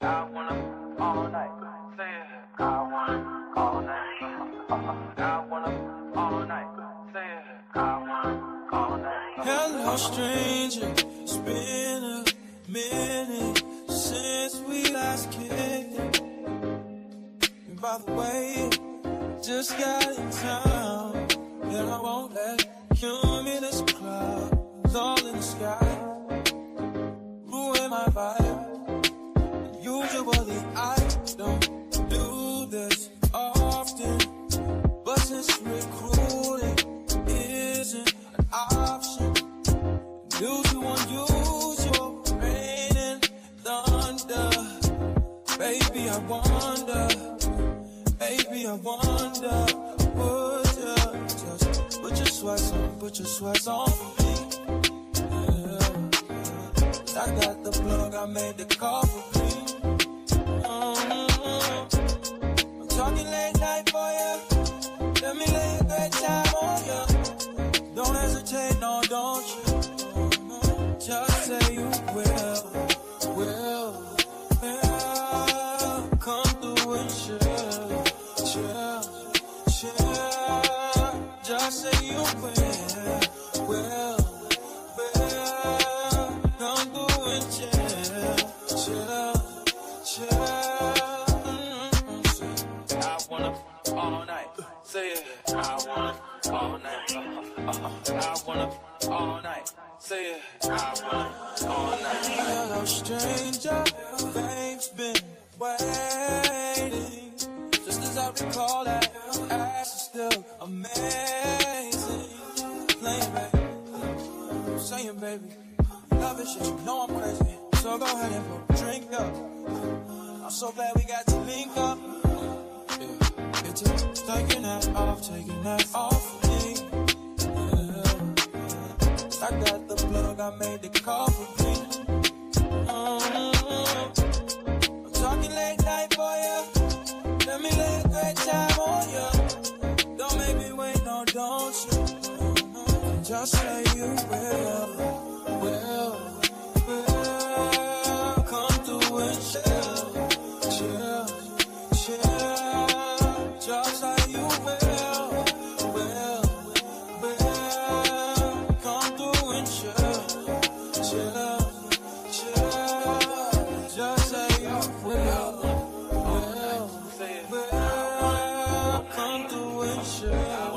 I wanna all night. Say it. I wanna all night. I wanna all night. Say it. I wanna all night. Hello, stranger. It's been a minute since we last kicked. And by the way, just got in town, and I won't let cumulus clouds all in the sky ruin my vibe. Usually I don't do this often, but since recruiting isn't an option, due to unusual rain and thunder, baby I wonder, would you just put your sweats on for me? Yeah. I got the plug, I made the call for me. I'm talking late night for you. Let me lay a great time on you. Don't hesitate, no, don't you? Just say you will. Come through and chill. Just say you will. Come through and chill. I wanna all night. Say it. I wanna all night. I wanna all night. Say it. I wanna all night. Hello, stranger. Fame's been waiting. Just as I recall that ass is still amazing. Playing, baby. Saying, baby. Love it, shit. You know I'm crazy. So go ahead and put a drink up. I'm so glad we got to link up. Yeah, it's just taking that off of me. Yeah. I got the plug, I made the call for me. I'm talking late night for you. Let me lay a great time on you. Don't make me wait, no, don't you? Just say you will. Come through and chill. Just say you will. Come through and chill. Just say you will. Come through and chill.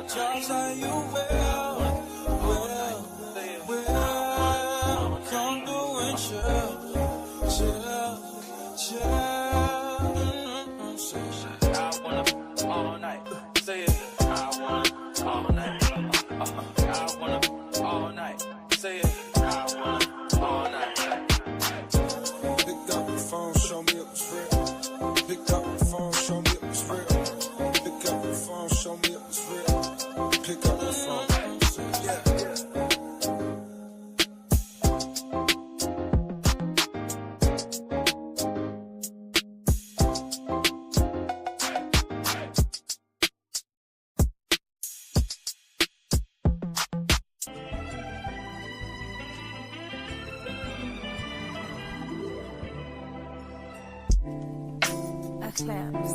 Just say you will. Come through and chill. I wanna all night. Say it. I wanna all night. I wanna all night. Say it. I wanna all night. Pick up the phone, show me it was real. Pick up the phone, show me it was real. Pick up the phone, show me it was real. Pick up the phone. Yeah. Claps.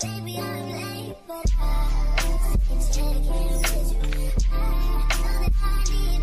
Baby, I'm late, but I can't with you. I know that I need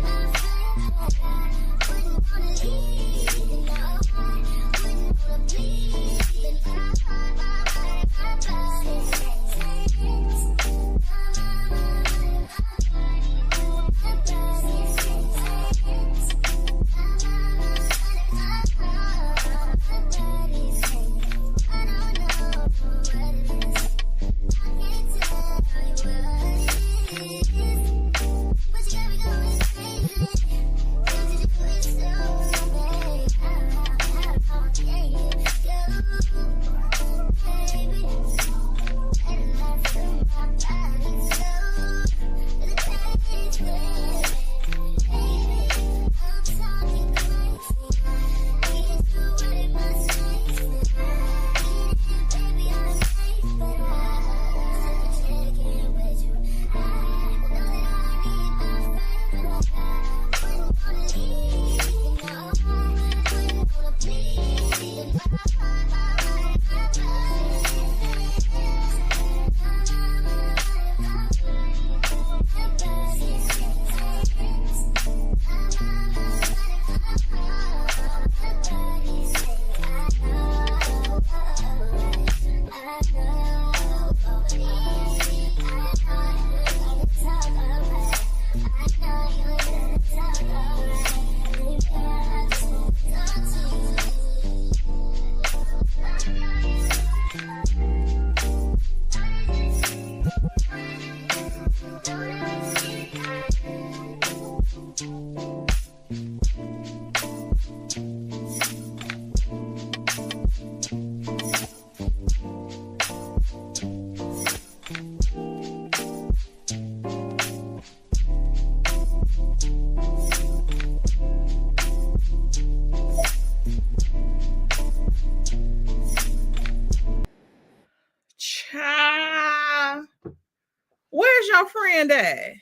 our friend at?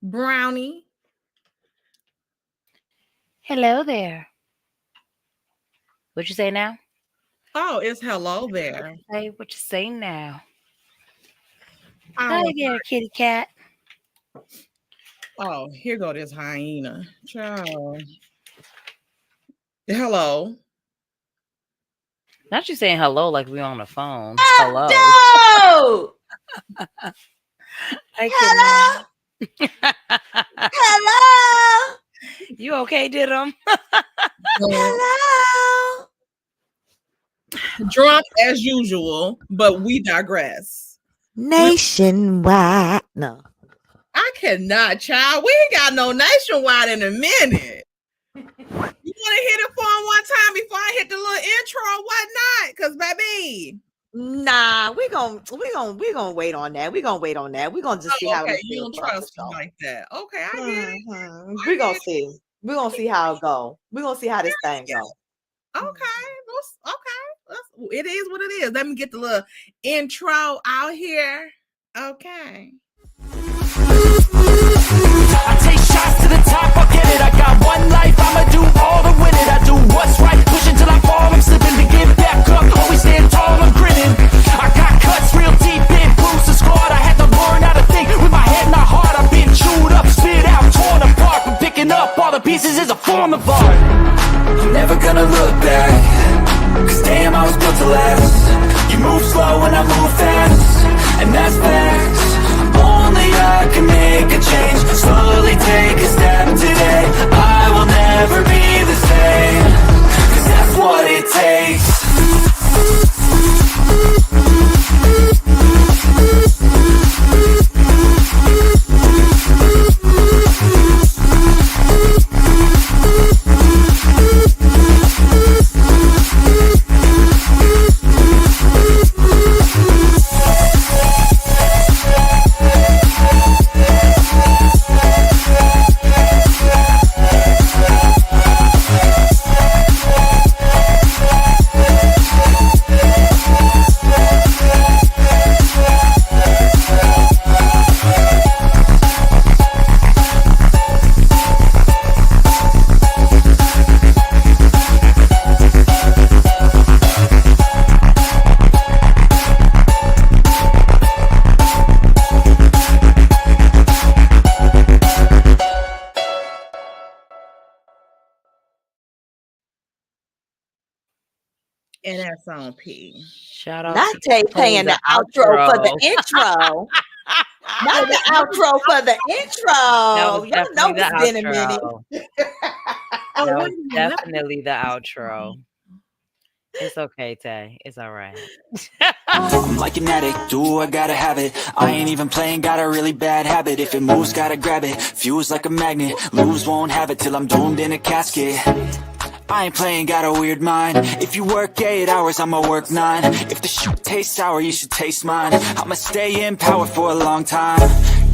Brownie. Hello there. What you say now? Oh, it's hello there. Hey, what you say now? I Hi was there, kitty cat. Oh, here go this hyena. Child. Hello. Not you saying hello like we on the phone. Hello. Hello. Hello. You okay, Didum? Hello. Drunk as usual, but we digress. Nationwide. No. I cannot, child. We ain't got no nationwide in a minute. You want to hit it for him one time before I hit the little intro or whatnot? Because, baby. Nah, we gonna wait on that. We're gonna wait on that. We're gonna just see how it you don't feels. trust me like that. Okay, I get it. We're gonna see. We're gonna see how it go. We're gonna see how this thing go. Okay. It is what it is. Let me get the little intro out here. Okay. I take shots to the top, I'll get it. I got one life, I'ma do all to win it. I do what's right, push until I fall. I'm slipping to get back up, always stand tall, I'm grinning. I got cuts real deep in, bruised the squad. I had to learn how to think with my head, not heart. I've been chewed up, spit out, torn apart. From picking up all the pieces is a form of art. I'm never gonna look back, cause damn, I was built to last. You move slow and I move fast, and that's facts. Only I can make a change. Slowly take a step today. I will never be the same, cause that's what it takes. And that's on P. Shout out Not to Tay paying the outro for the intro. Not the outro for the intro. Y'all know it's been a minute. That was definitely the outro. It's okay, Tay. It's all right. I'm like an addict, do I gotta have it. I ain't even playing, got a really bad habit. If it moves, gotta grab it. Fuse like a magnet, lose, won't have it till I'm doomed in a casket. I ain't playing, got a weird mind. If you work 8 hours, I'ma work 9. If the shoot tastes sour, you should taste mine. I'ma stay in power for a long time.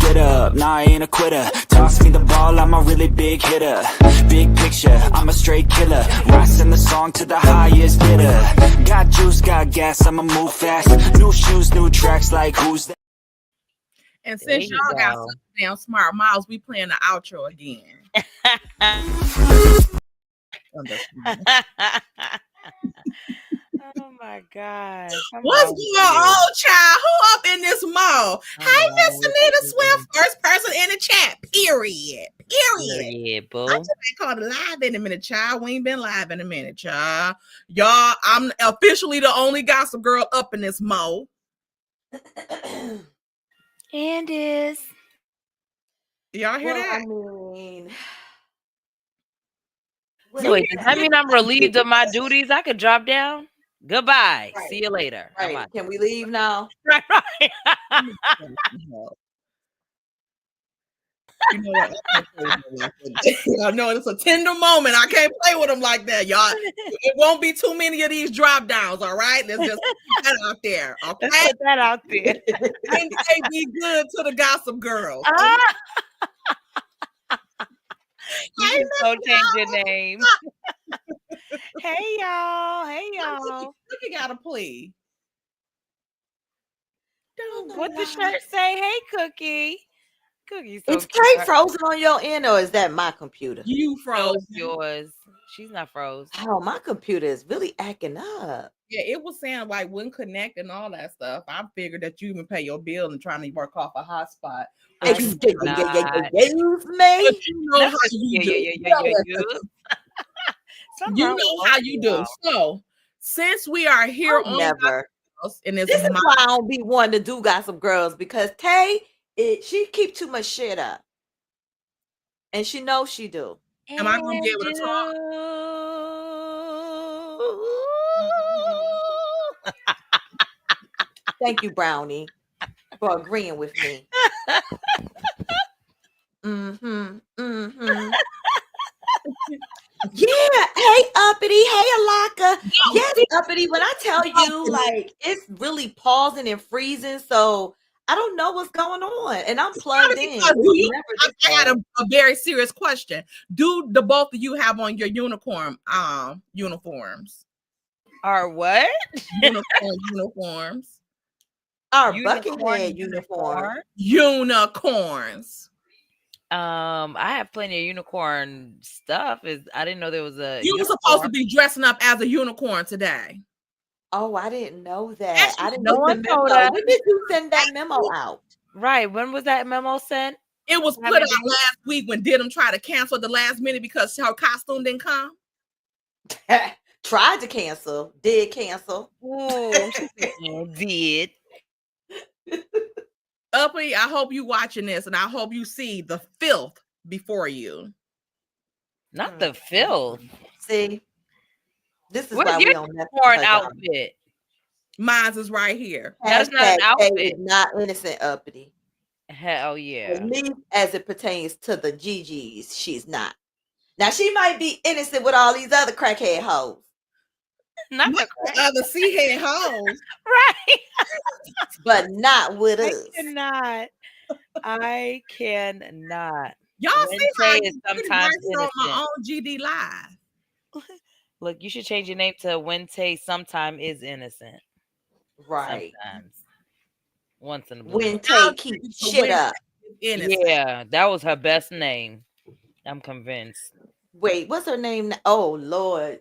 Get up, nah, I ain't a quitter. Toss me the ball, I'm a really big hitter. Big picture, I'm a straight killer. Rising the song to the highest bidder. Got juice, got gas, I'ma move fast. New shoes, new tracks, like who's that? And since y'all got some damn smart mouths, we playing the outro again. Oh my God. What's going on, child? Who up in this mall? Hey, Miss Anita Swift, first person in the chat. Period. Yeah, boo. I just ain't called it live in a minute, child. We ain't been live in a minute, child. Y'all, I'm officially the only gossip girl up in this mall. And is. Y'all hear that? I mean, so wait, does that mean I'm relieved of my duties? I could drop down? Goodbye. Right. See you later. Right. Can we leave now? Right. You know what? I know it's a tender moment. I can't play with them like that, y'all. It won't be too many of these drop downs, all right? Let's just put that out there, okay? Let's put that out there. And be good to the gossip girls. You can go change your name. Hey, y'all. Hey, y'all. Look, you got to play. what the shirt say? Hey, Cookie. Cookie's so Is cute. Kate frozen on your end, or is that my computer? You No, froze. it's yours. She's not froze. Oh, my computer is really acting up. Yeah, it was saying like wouldn't connect and all that stuff. I figured that you even pay your bill and trying to work off a hotspot. But you, Excuse me. but you know how you do. You know how you do. So since we are here on Never. and This is why I don't be wanting to do Gossip Girls, because Tay, she keep too much shit up, and she knows she do. Am I gonna be able to talk? Thank you, Brownie, for agreeing with me. Yeah. Hey, Uppity. Hey, Alaka. Yes, Uppity. When I tell you, like, it's really pausing and freezing, so I don't know what's going on, and I'm plugged in. I had a very serious question. Do the both of you have on your unicorn uniforms? Our what? Uniforms. Our Buckingham uniform. Unicorns. I have plenty of unicorn stuff. I didn't know there was a. You were supposed to be dressing up as a unicorn today. Oh, I didn't know that. I didn't know the memo. When did you send that memo out? Right. When was that memo sent? It was put out last week when Didim tried to cancel at the last minute because her costume didn't come. Tried to cancel. Did cancel. Oh, did. Uppy, I hope you watching this, and I hope you see the filth before you. Not the filth. See, this is what why is we your don't mess unicorn outfit? Mine's is right here. That's not an outfit. Not innocent, Uppity. Hell yeah. At least as it pertains to the GGs, she's not. Now she might be innocent with all these other crackhead hoes. Not the other C-head hoes. Right. But not with us. I cannot. Y'all see how is sometimes on my own GD Live. Look, you should change your name to When Tay Sometime Is Innocent. Right. Sometimes. Once in a blue. When Tay keeps shit up. Yeah, that was her best name. I'm convinced. Wait, what's her name? Oh Lord.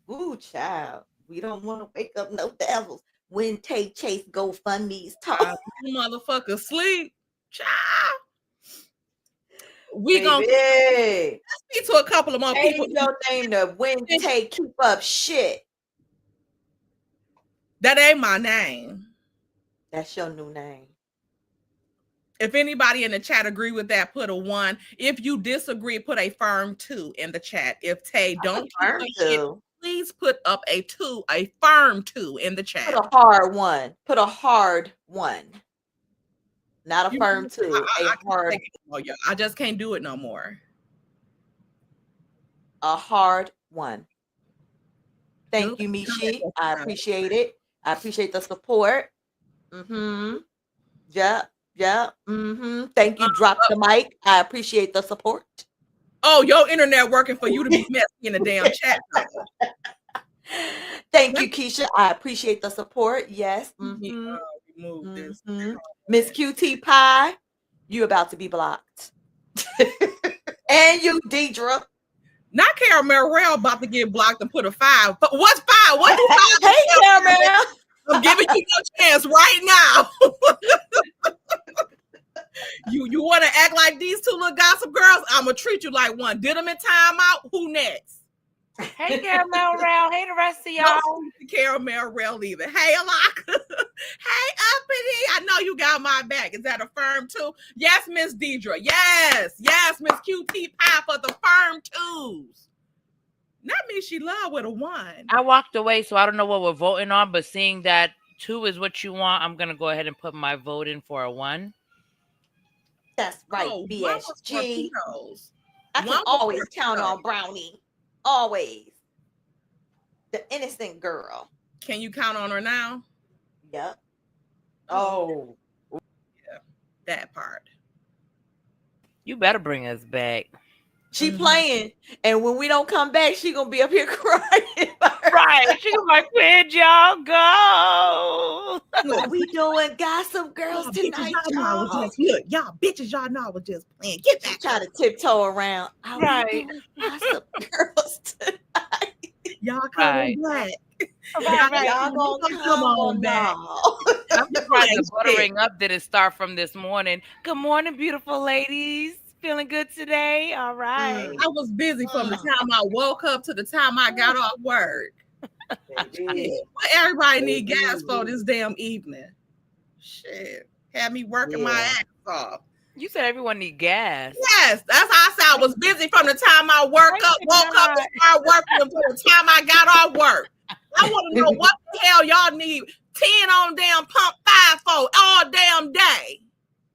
Ooh, child. We don't want to wake up no devils. When Tay Chase GoFundMe's talk. Motherfucker sleep. Child. We Baby. gonna speak to a couple of more people. Your name to When Tay keep up shit. That ain't my name. That's your new name. If anybody in the chat agree with that, put a 1. If you disagree, put a firm 2 in the chat. If Tay don't firm 2, please put up a 2, a firm 2 in the chat. Put a hard 1. Put a hard 1. Not a firm 2. I just can't do it no more. A hard 1. Thank you, Mishi. I appreciate it. I appreciate the support. Yeah. Thank you. Drop the mic. I appreciate the support. Oh, your internet working for you to be messy in the damn chat. Thank you, Keisha. I appreciate the support. Yes. Remove this. Miss QT Pie, you about to be blocked. And you, Deidre. Not Caramel about to get blocked and put a 5. But what's 5? What do 5? Hey, Caramel. I'm giving you your chance right now. You want to act like these two little gossip girls? I'm going to treat you like one. Did them in timeout? Who next? Hey, Caramel Rail. Hey, the rest of y'all. Caramel Rail either. Hey, Alaka. Hey, Uppity. I know you got my back. Is that a firm 2? Yes, Miss Deidre. Yes, Miss QT Pie for the firm 2s. Not me, she love with a 1. I walked away, so I don't know what we're voting on, but seeing that 2 is what you want, I'm going to go ahead and put my vote in for a 1. That's right, BSG. I can always count on Brownie. Always. The innocent girl. Can you count on her now? Yep. Oh. Yeah, that part. You better bring us back. She playing, and when we don't come back, she gonna be up here crying. Right. She was like, where'd y'all go? What we doing? Gossip Girls tonight, y'all. Y'all bitches, y'all know I was just playing. Get She back. try to tiptoe around. Are we Right. doing Gossip Girls tonight? Y'all coming back. Y'all gonna come on back. I'm surprised the buttering up didn't start from this morning. Good morning, beautiful ladies. Feeling good today? All right. I was busy from the time I woke up to the time I got off work. What everybody need gas for this damn evening? Shit. Had me working my ass off. You said everyone need gas. Yes, that's how I said I was busy from the time I woke up and started working until the time I got off work. I want to know what the hell y'all need 10 on damn pump 5 for all damn day.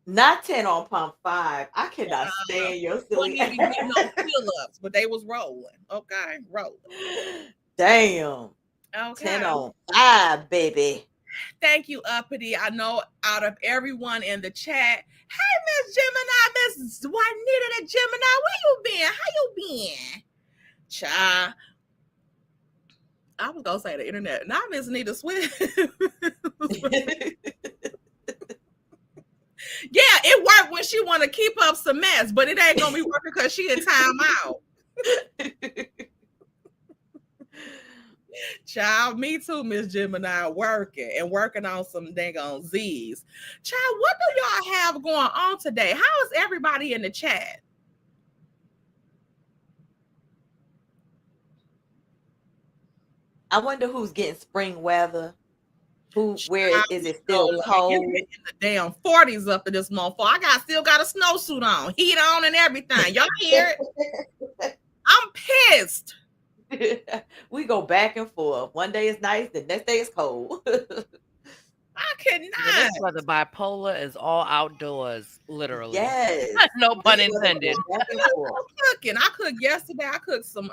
Not 10 on pump 5. I cannot stand your silly ass. No fill-ups, but they was rolling. Okay, rolling. Damn. Okay. 10 on 5, baby. Thank you, Uppity. I know out of everyone in the chat, hey, Miss Gemini, Miss Juanita the Gemini, where you been? How you been? Child. I was gonna say the internet. Not Miss Nita Swift. Yeah, it worked when she want to keep up some mess, but it ain't gonna be working because she in time out. Child, me too, Miss Gemini, working on some dang on Z's. Child, what do y'all have going on today? How is everybody in the chat? I wonder who's getting spring weather. Where is it still cold? In the damn 40s up in this motherfucker. Still got a snowsuit on, heat on and everything. Y'all hear it? I'm pissed. We go back and forth. One day it's nice, the next day it's cold. I cannot. Yeah, this weather bipolar is all outdoors, literally. Yes. No pun intended. I cooked yesterday. I cooked some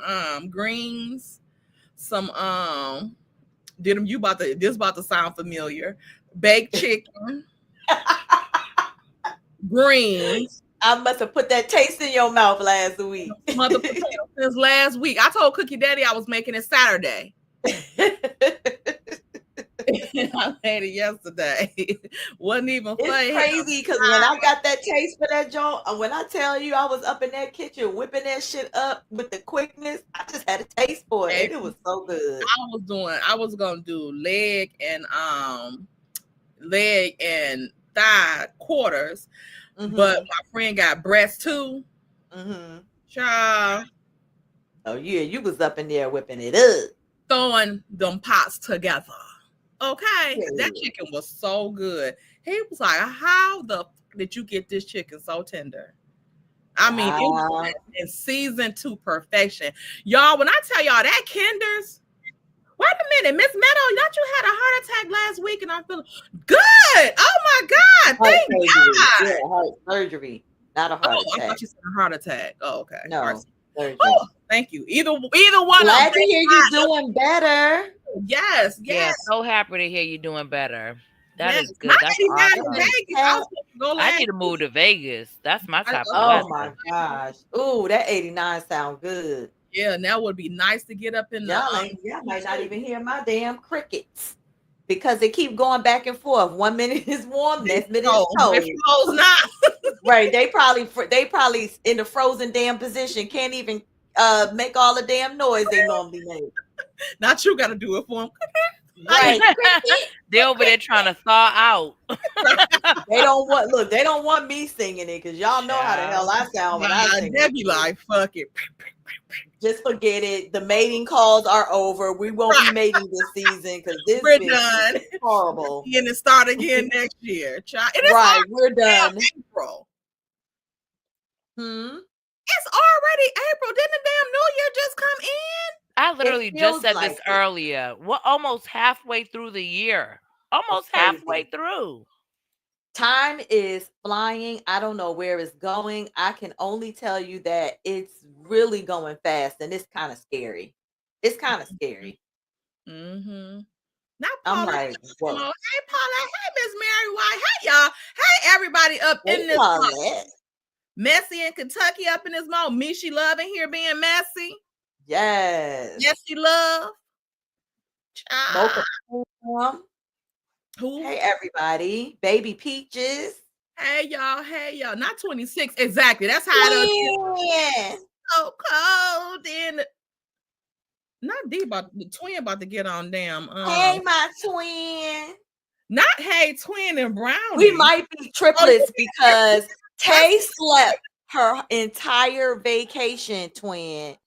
greens, some this about to sound familiar. Baked chicken, greens. I must have put that taste in your mouth last week. Mother potato since last week. I told Cookie Daddy I was making it Saturday. I made it yesterday. Wasn't even funny. It's crazy because when I got that taste for that joint, when I tell you I was up in that kitchen whipping that shit up with the quickness, I just had a taste for it. It was so good. I was gonna do leg and thigh quarters, but my friend got breast too. Child. Oh yeah, you was up in there whipping it up, throwing them pots together. Okay, that chicken was so good. He was like, "How the did you get this chicken so tender?" I mean, it was in season to perfection, y'all. When I tell y'all that Kinder's, wait a minute, Miss Meadow, not you had a heart attack last week, and I'm feeling good. Oh my God, thank God. Yeah, heart surgery, not a heart attack. I thought you said a heart attack. Oh, okay. No. Oh, thank you. Either one. Glad to hear you doing better. Yes. Yeah, so happy to hear you doing better. That is good. That's awesome. I need to move to Vegas. That's my type of weather. Oh my gosh. Ooh, that 89 sound good. Yeah, now would be nice to get up in the y'all might not even hear my damn crickets because they keep going back and forth. 1 minute is warm, next minute is cold. It's not. Right. They probably in the frozen damn position, can't even make all the damn noise they normally make. Not you gotta do it for them. Right. They're over there trying to thaw out. They don't want me singing it because y'all know how the hell I sound when I sing. They'd be like, fuck it. Just forget it. The mating calls are over. We won't be mating this season because this we're done. Is horrible. And it start again next year. Right, we're done. April. It's already April. Didn't the damn New Year just come in? I literally just said this earlier. We're almost halfway through the year. Almost halfway through. Time is flying. I don't know where it's going. I can only tell you that it's really going fast and it's kind of scary. It's kind of scary. Mm-hmm. Not I'm Paula. like, whoa. Hey, Paula. Hey, Miss Mary White. Hey, y'all. Hey, everybody up in this. Messy in Kentucky up in this moment. Mishi Love in here being messy. Yes. Messy Love. Mocha. Who? Hey, everybody. Baby Peaches. Hey, y'all. Hey, y'all. Not 26. Exactly. That's how it is. So cold. And not D, but the twin about to get on damn. Hey, my twin. Not hey, twin and Brownie. We might be triplets because Tay slept her entire vacation, twin.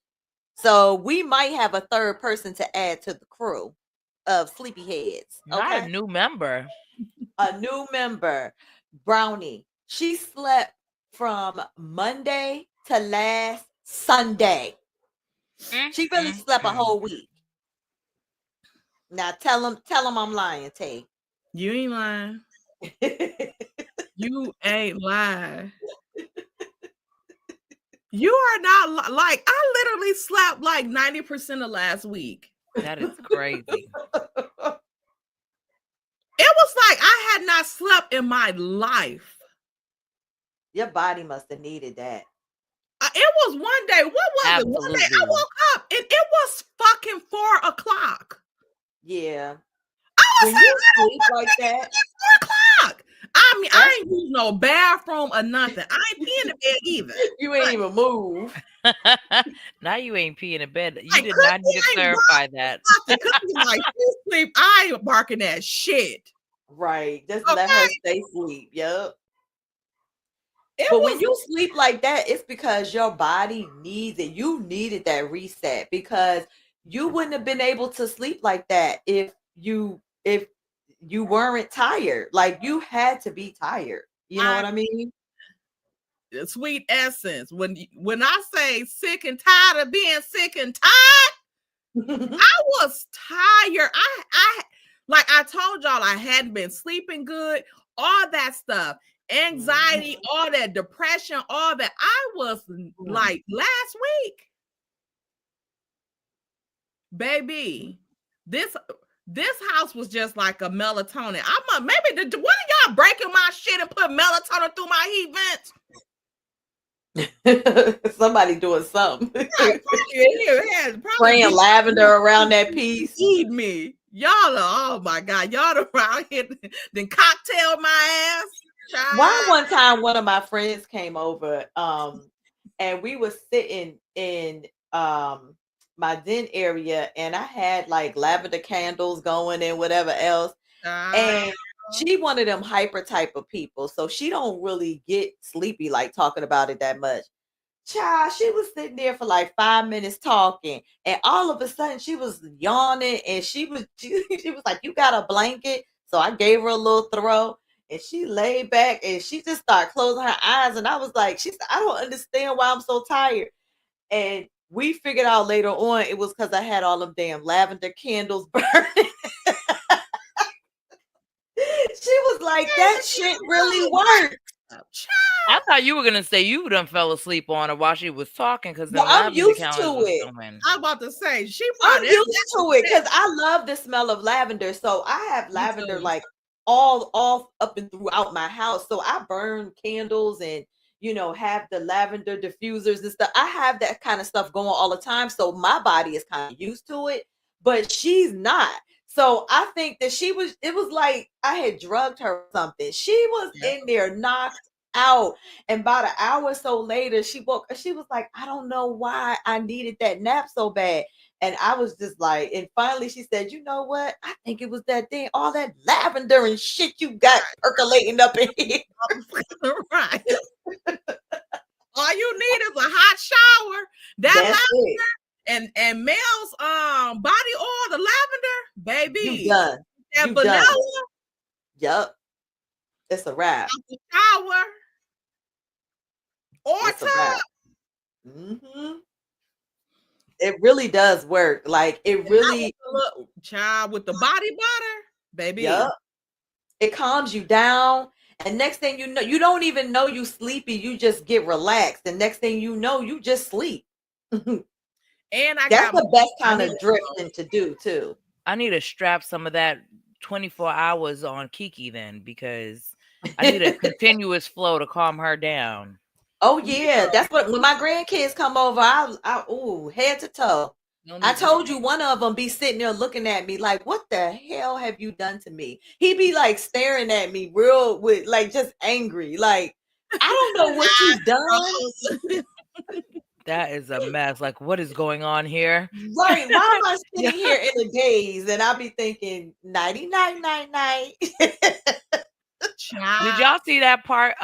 So we might have a third person to add to the crew of sleepyheads. Okay? Not a new member. A new member, Brownie. She slept from Monday to last Sunday. She really slept a whole week. Now tell them I'm lying, Tay. You ain't lying. You ain't lying. You are not like I literally slept like 90% of last week. That is crazy. It was like I had not slept in my life. Your body must have needed that. It was one day. What was Absolutely. it? One day I woke up and it was fucking 4:00. Yeah. I was when you sleep like that, it's 4:00. I mean, I ain't use no bathroom or nothing. I ain't peeing in the bed either. You ain't even move. Now you ain't peeing in bed. You Like, did not need to clarify that. Like, you sleep, I ain't barking that shit. Right. Just let her stay asleep. Yep. When you sleep like that, it's because your body needs it. You needed that reset because you wouldn't have been able to sleep like that if you weren't tired. Like you had to be tired. You know what I mean? Sweet essence. When I say sick and tired of being sick and tired, I was tired. I like I told y'all I hadn't been sleeping good, all that stuff. Anxiety, all that depression, all that. I was like last week, baby. This house was just like a melatonin. I'm maybe one of y'all breaking my shit and put melatonin through my heat vents. Somebody doing something. Probably spraying lavender around that piece. Feed me. Y'all are, oh my God. Y'all around here then cocktail my ass. One time one of my friends came over and we were sitting in my den area and I had like lavender candles going and whatever else. And she one of them hyper type of people. So she don't really get sleepy like talking about it that much. Child, she was sitting there for like 5 minutes talking, and all of a sudden she was yawning, and she was like, "You got a blanket?" So I gave her a little throw, and she laid back, and she just started closing her eyes, and I was like, "She said, I don't understand why I'm so tired." And we figured out later on it was because I had all them damn lavender candles burning. She was like, "That shit really worked." I thought you were gonna say you done fell asleep on her while she was talking because I'm used to it. I'm about to say I'm used to it because I love the smell of lavender. So I have lavender like all up and throughout my house. So I burn candles and have the lavender diffusers and stuff. I have that kind of stuff going all the time. So my body is kind of used to it, but she's not. So I think that it was like I had drugged her or something. She was in there knocked out. And about an hour or so later, she woke. She was like, "I don't know why I needed that nap so bad." And I was just like, and finally she said, "You know what? I think it was that thing, all that lavender and shit you got percolating up in here." Right. All you need is a hot shower. That's lavender and Mel's body oil, the lavender, baby. You done. That you vanilla. Done. Yep. It's a wrap. Shower. Or it's tub. It really does work. Like it really child with the body butter, baby. Yep. It calms you down. And next thing you know, you don't even know you sleepy. You just get relaxed. And next thing you know, you just sleep. And that's the best kind of drifting to do too. I need to strap some of that 24 hours on Kiki then because I need a continuous flow to calm her down. Oh yeah, that's what when my grandkids come over, I ooh, head to toe. No I need to told you one of them be sitting there looking at me like, what the hell have you done to me? He be like staring at me real with like just angry. Like, I don't know what you've done. That is a mess. Like, what is going on here? Right. Why am I Yeah. sitting here in a daze? And I'll be thinking, nighty night, night, night. Did y'all see that part?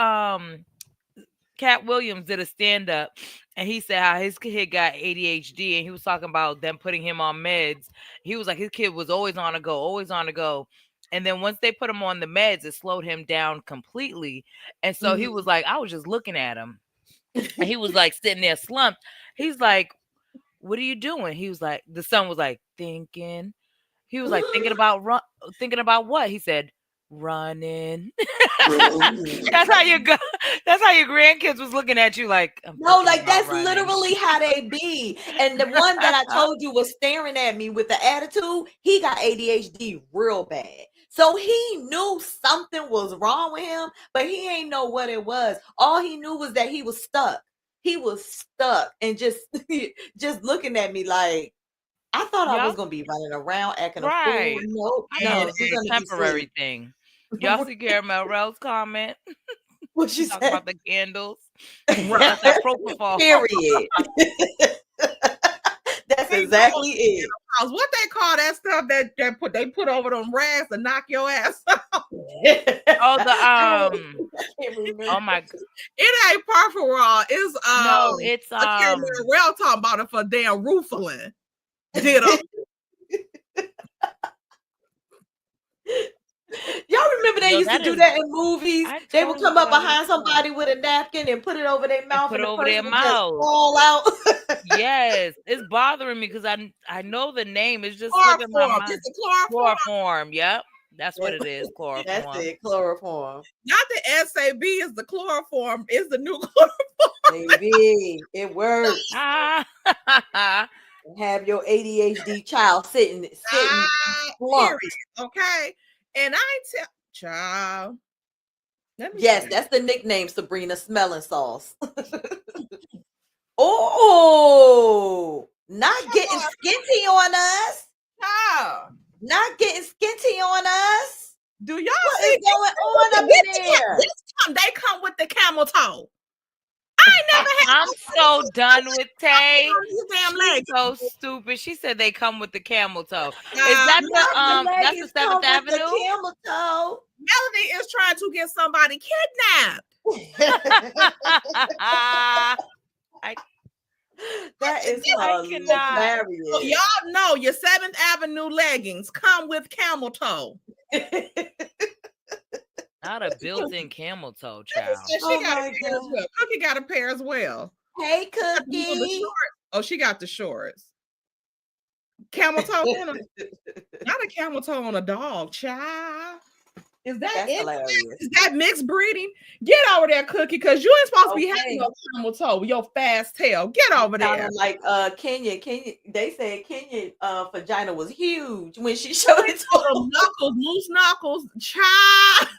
Cat Williams did a stand up and he said how his kid got ADHD and he was talking about them putting him on meds. He was like, his kid was always on a go, always on a go. And then once they put him on the meds, it slowed him down completely. And so he was like, I was just looking at him and he was like sitting there slumped. He's like, what are you doing? He was like, the son was like, thinking. He was like, thinking about what? He said, running. That's how you go. That's how your grandkids was looking at you like. No, like that's literally how they be. And the one that I told you was staring at me with the attitude, he got ADHD real bad. So he knew something was wrong with him, but he ain't know what it was. All he knew was that he was stuck. He was stuck and just looking at me like, I thought I was gonna be running around acting a fool. Nope, no, It's a temporary thing. Y'all see Caramel Rell's comment? What she talk said about the candles. That's that propofol. Period. That's exactly it. What they call that stuff that they put over them rags to knock your ass out? Oh, oh my god. It ain't Parferol. It's no, it's Rail talking about it for damn Roofalin. Did Y'all remember they used to do that in movies? They would come up behind somebody with a napkin and put it over their mouth and the person would just fall out. Yes, it's bothering me because I know the name is just slipping my mind. It's a chloroform. Yep, that's what it is. Chloroform. That's it. Chloroform. Not the SAB is the chloroform. It's the new chloroform. Baby, it works. Have your ADHD child sitting period. Okay. And I tell child. Yes, that's the nickname, Sabrina, smelling sauce. Oh, not getting skinty on us. Child. Not getting skinty on us. Do y'all what see is going on up in there? They come with the camel toe. I ain't never had. I'm so done with Tay. She's so stupid. She said they come with the camel toe. Is that that's the 7th Avenue? The camel toe. Melody is trying to get somebody kidnapped. That is hilarious. So y'all know your 7th Avenue leggings come with camel toe. Not a built-in camel toe, child. She got a pair as well. Cookie got a pair as well. Hey, Cookie. Oh, she got the shorts. Camel toe on them. Not a camel toe on a dog, child. Is that That's hilarious? Is that mixed breeding? Get over there, Cookie, because you ain't supposed to be having no camel toe with your fast tail. Get over there. Like Kenya, they said Kenya vagina was huge when she showed it to them. Knuckles, moose knuckles, child.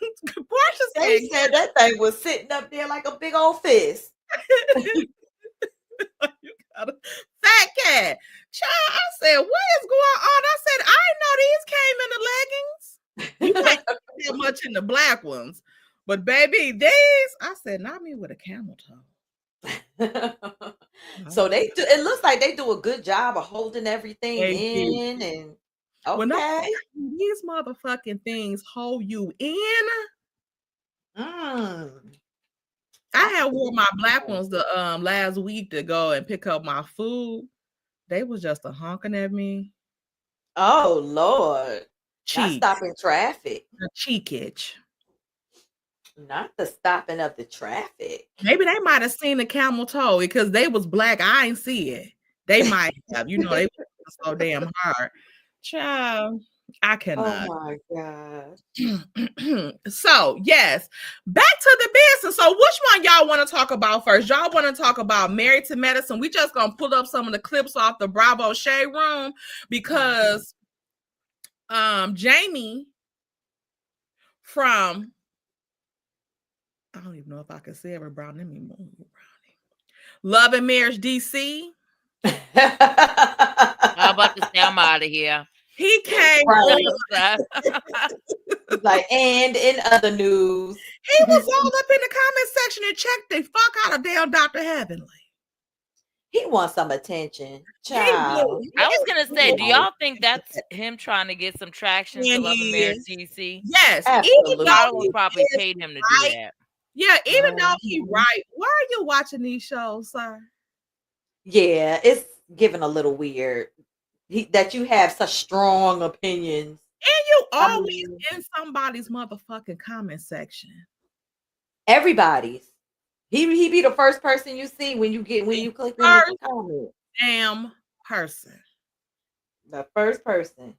They said that thing was sitting up there like a big old fist. You got a fat cat. Child, I said, what is going on? I said, I know these came in the leggings. You can't get much in the black ones. But baby, these, I said, not me with a camel toe. So they do, it looks like they do a good job of holding everything in. And okay. These motherfucking things hold you in. I had wore my black ones the last week to go and pick up my food. They was just a honking at me. Oh Lord. Cheek. Not stopping traffic. The cheekage. Not the stopping of the traffic. Maybe they might have seen the camel toe because they was black. I ain't see it. They might have. You know, they were so damn hard. Child, I cannot. Oh my God. So, yes, back to the business. So, which one y'all want to talk about first? Y'all want to talk about Married to Medicine? We just going to pull up some of the clips off the Bravo Shade Room because Jamie from, I don't even know if I can say it, Brown. Let me move around Love and Marriage DC. I'm about to say I'm out of here. He came Right. on. It's like, and in other news, He was all up in the comment section and checked the fuck out of damn Dr. Heavenly. he wants some attention. He Child. do. I was gonna say, do Yeah. y'all think that's him trying to get some traction to And Love and he Marriage is. DC? Yes, Absolutely. even though Carlos he probably is paid him to right. do that. Yeah, even though he Mhm. right. Why are you watching these shows, sir? Yeah, it's given a little weird that you have such strong opinions. And you I always mean, in somebody's motherfucking comment section. everybody's. He be the first person you see when you click in the First comment. damn person. The first person.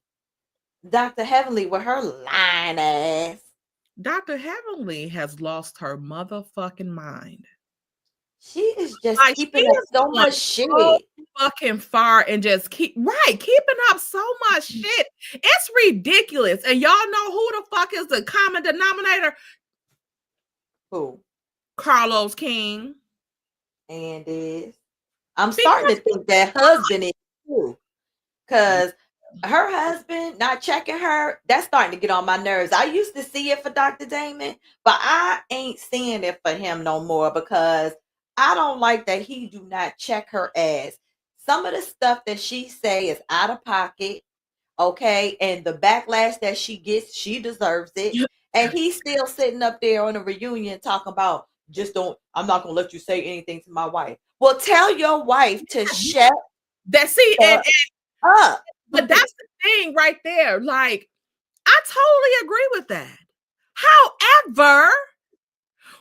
Dr. Heavenly with her lying ass. Dr. Heavenly has lost her motherfucking mind. She is just Like, keeping she up is so going much shit. so fucking far and just keeping up so much shit. It's ridiculous. And y'all know who the fuck is the common denominator? Who? Carlos King. And is. I'm starting to think that husband is too. Because her husband not checking her, that's starting to get on my nerves. I used to see it for Dr. Damon, but I ain't seeing it for him no more because I don't like that he do not check her ass. Some of the stuff that she say is out of pocket, okay? And the backlash that she gets, she deserves it. And he's still sitting up there on a reunion talking about, I'm not going to let you say anything to my wife. Well, tell your wife to shut up. But that's the thing right there. Like, I totally agree with that. However,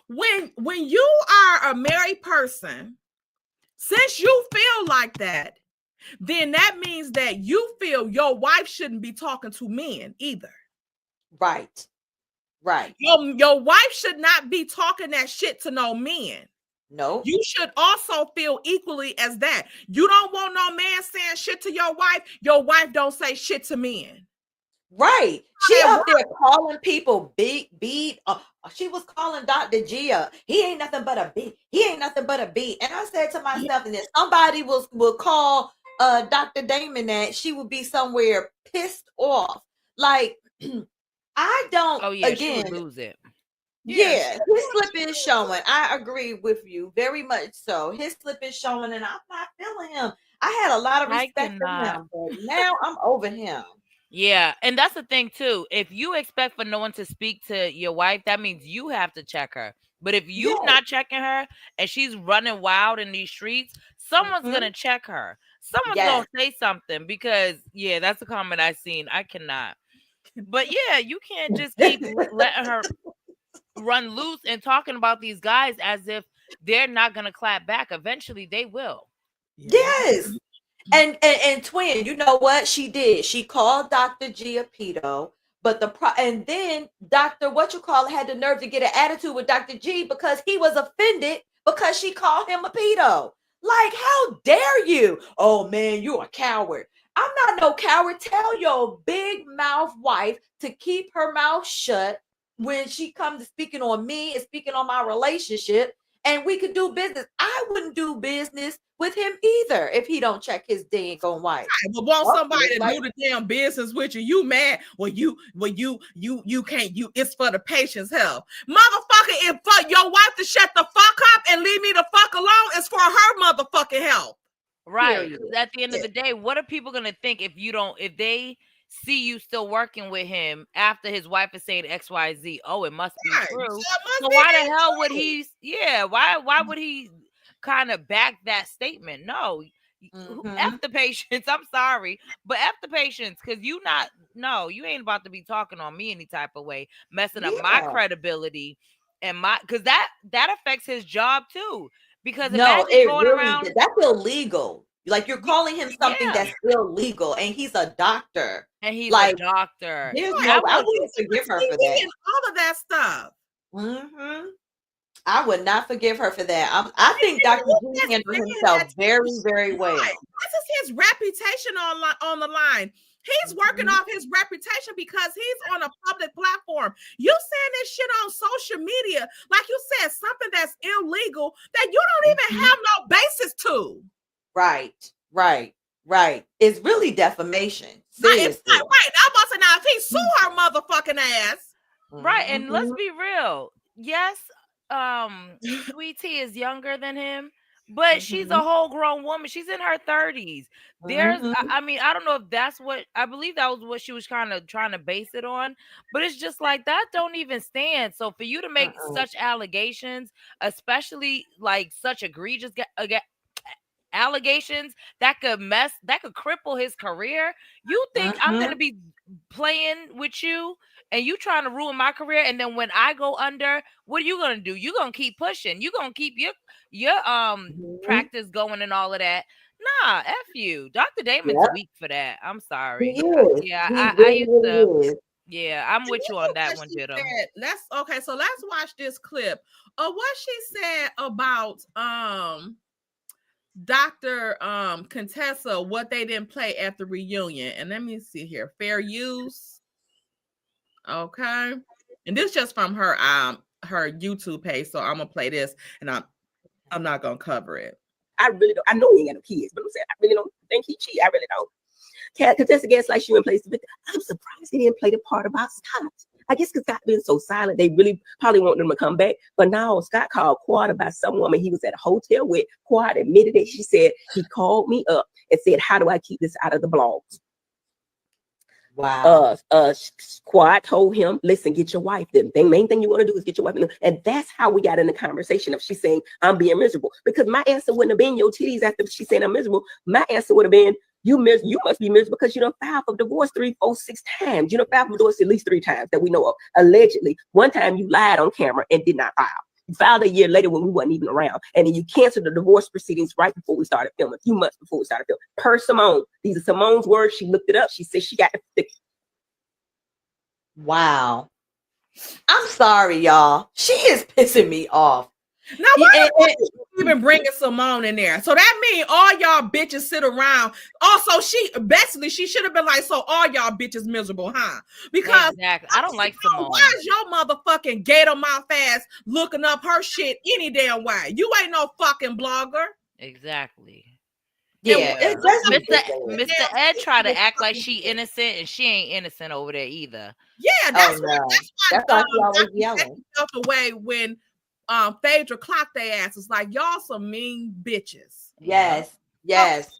when you are a married person, since you feel like that, then that means that you feel your wife shouldn't be talking to men either. Right. Your wife should not be talking that shit to no men. No. You should also feel equally as that. You don't want no man saying shit to your wife. Your wife don't say shit to men. Right. She up there calling people big beat. She was calling Dr. Gia. He ain't nothing but a beat. He ain't nothing but a beat. And I said to myself, and if somebody will call Dr. Damon that, she would be somewhere pissed off. Like, I don't. Oh yeah, again, she would lose it. Yeah, his slip is showing. I agree with you very much so. His slip is showing, and I'm not feeling him. I had a lot of respect for him, but now I'm over him. Yeah, and that's the thing too. If you expect for no one to speak to your wife, that means you have to check her. But if you're not checking her and she's running wild in these streets, someone's gonna check her. Someone's gonna say something because that's a comment I seen. I cannot. But yeah, you can't just keep letting her run loose and talking about these guys as if they're not gonna clap back. Eventually they will. Yes. And twin, you know what she did? She called Dr. Gia pedo, but and then Dr. had the nerve to get an attitude with Dr. G because he was offended because she called him a pedo. Like, how dare you? Oh man, you a coward. I'm not no coward. Tell your big mouth wife to keep her mouth shut when she comes to speaking on me and speaking on my relationship, and we could do business. I wouldn't do business with him either if he don't check his dang on wife. But want somebody to do the damn business with you? You mad? You can't. It's for the patient's health, motherfucker. If for your wife to shut the fuck up and leave me the fuck alone, it's for her motherfucking health. Right. At the end of the day, what are people gonna think if they see you still working with him after his wife is saying XYZ? Oh, it must be true. So why the hell would he? Yeah, why would he kind of back that statement? No, F the patients. I'm sorry, but F the patients, because you ain't about to be talking on me any type of way, messing up my credibility and because that affects his job too. Because imagine going around, that's illegal. Like, you're calling him something that's illegal, and he's a doctor. And he's like, a doctor. I wouldn't forgive her for that. All of that stuff. I would not forgive her for that. I think Dr. G handled himself very, very well. This is his reputation on the line. He's working off his reputation because he's on a public platform. You saying this shit on social media, like you said, something that's illegal that you don't even have no basis to. Right. It's really defamation. Seriously. Right. I'm about to say now, if he sue her motherfucking ass. Right. And let's be real. Yes, Sweet Tea is younger than him, but she's a whole grown woman. She's in her 30s. There's, I mean, I don't know if that's what, I believe that was what she was kind of trying to base it on, but it's just like that don't even stand. So for you to make such allegations, especially like such egregious allegations that could cripple his career, you think I'm going to be playing with you and you trying to ruin my career, and then when I go under, what are you gonna do? You gonna keep pushing, you gonna keep your practice going and all of that. Nah, F you. Dr. Damon's weak for that. I'm sorry. Yeah, I used to. Yeah, I'm with you on that one, Jitto. Let's watch this clip of what she said about Dr. Contessa, what they didn't play at the reunion. And let me see here. Fair use. Okay. And this just from her YouTube page. So I'm gonna play this and I'm not gonna cover it. I really don't. I know he ain't got no kids, but I'm saying I really don't think he cheat. I really don't. Contessa Gaslight, she in place. I'm surprised he didn't play the part about Scott. I guess because Scott been so silent, they really probably want them to come back. But now Scott called Quad about some woman he was at a hotel with. Quad admitted it. She said he called me up and said, "How do I keep this out of the blogs?" Wow. Quad told him, "Listen, get your wife. The main thing you want to do is get your wife." And that's how we got in the conversation of she saying, "I'm being miserable." Because my answer wouldn't have been your titties after she said I'm miserable. My answer would have been, you must be miserable because you done filed for divorce 3, 4, 6 times. You done filed for divorce at least 3 times that we know of. Allegedly. One time you lied on camera and did not file. You filed a year later when we wasn't even around. And then you canceled the divorce proceedings right before we started filming. A few months before we started filming. Per Simone. These are Simone's words. She looked it up. She said she got the stick. Wow. I'm sorry, y'all. She is pissing me off. Now, why you even bringing Simone in there? So that means all y'all bitches sit around. Also, she should have been like, so all y'all bitches miserable, huh? Because exactly. I don't like Simone. Why is your motherfucking gator mouth ass looking up her shit any damn way? You ain't no fucking blogger. Exactly. Yeah, Mr. Ed tried to act like she innocent, and she ain't innocent over there either. Yeah, that's why she always yelling. Felt away when Phaedra clocked their asses like y'all some mean bitches. Yes.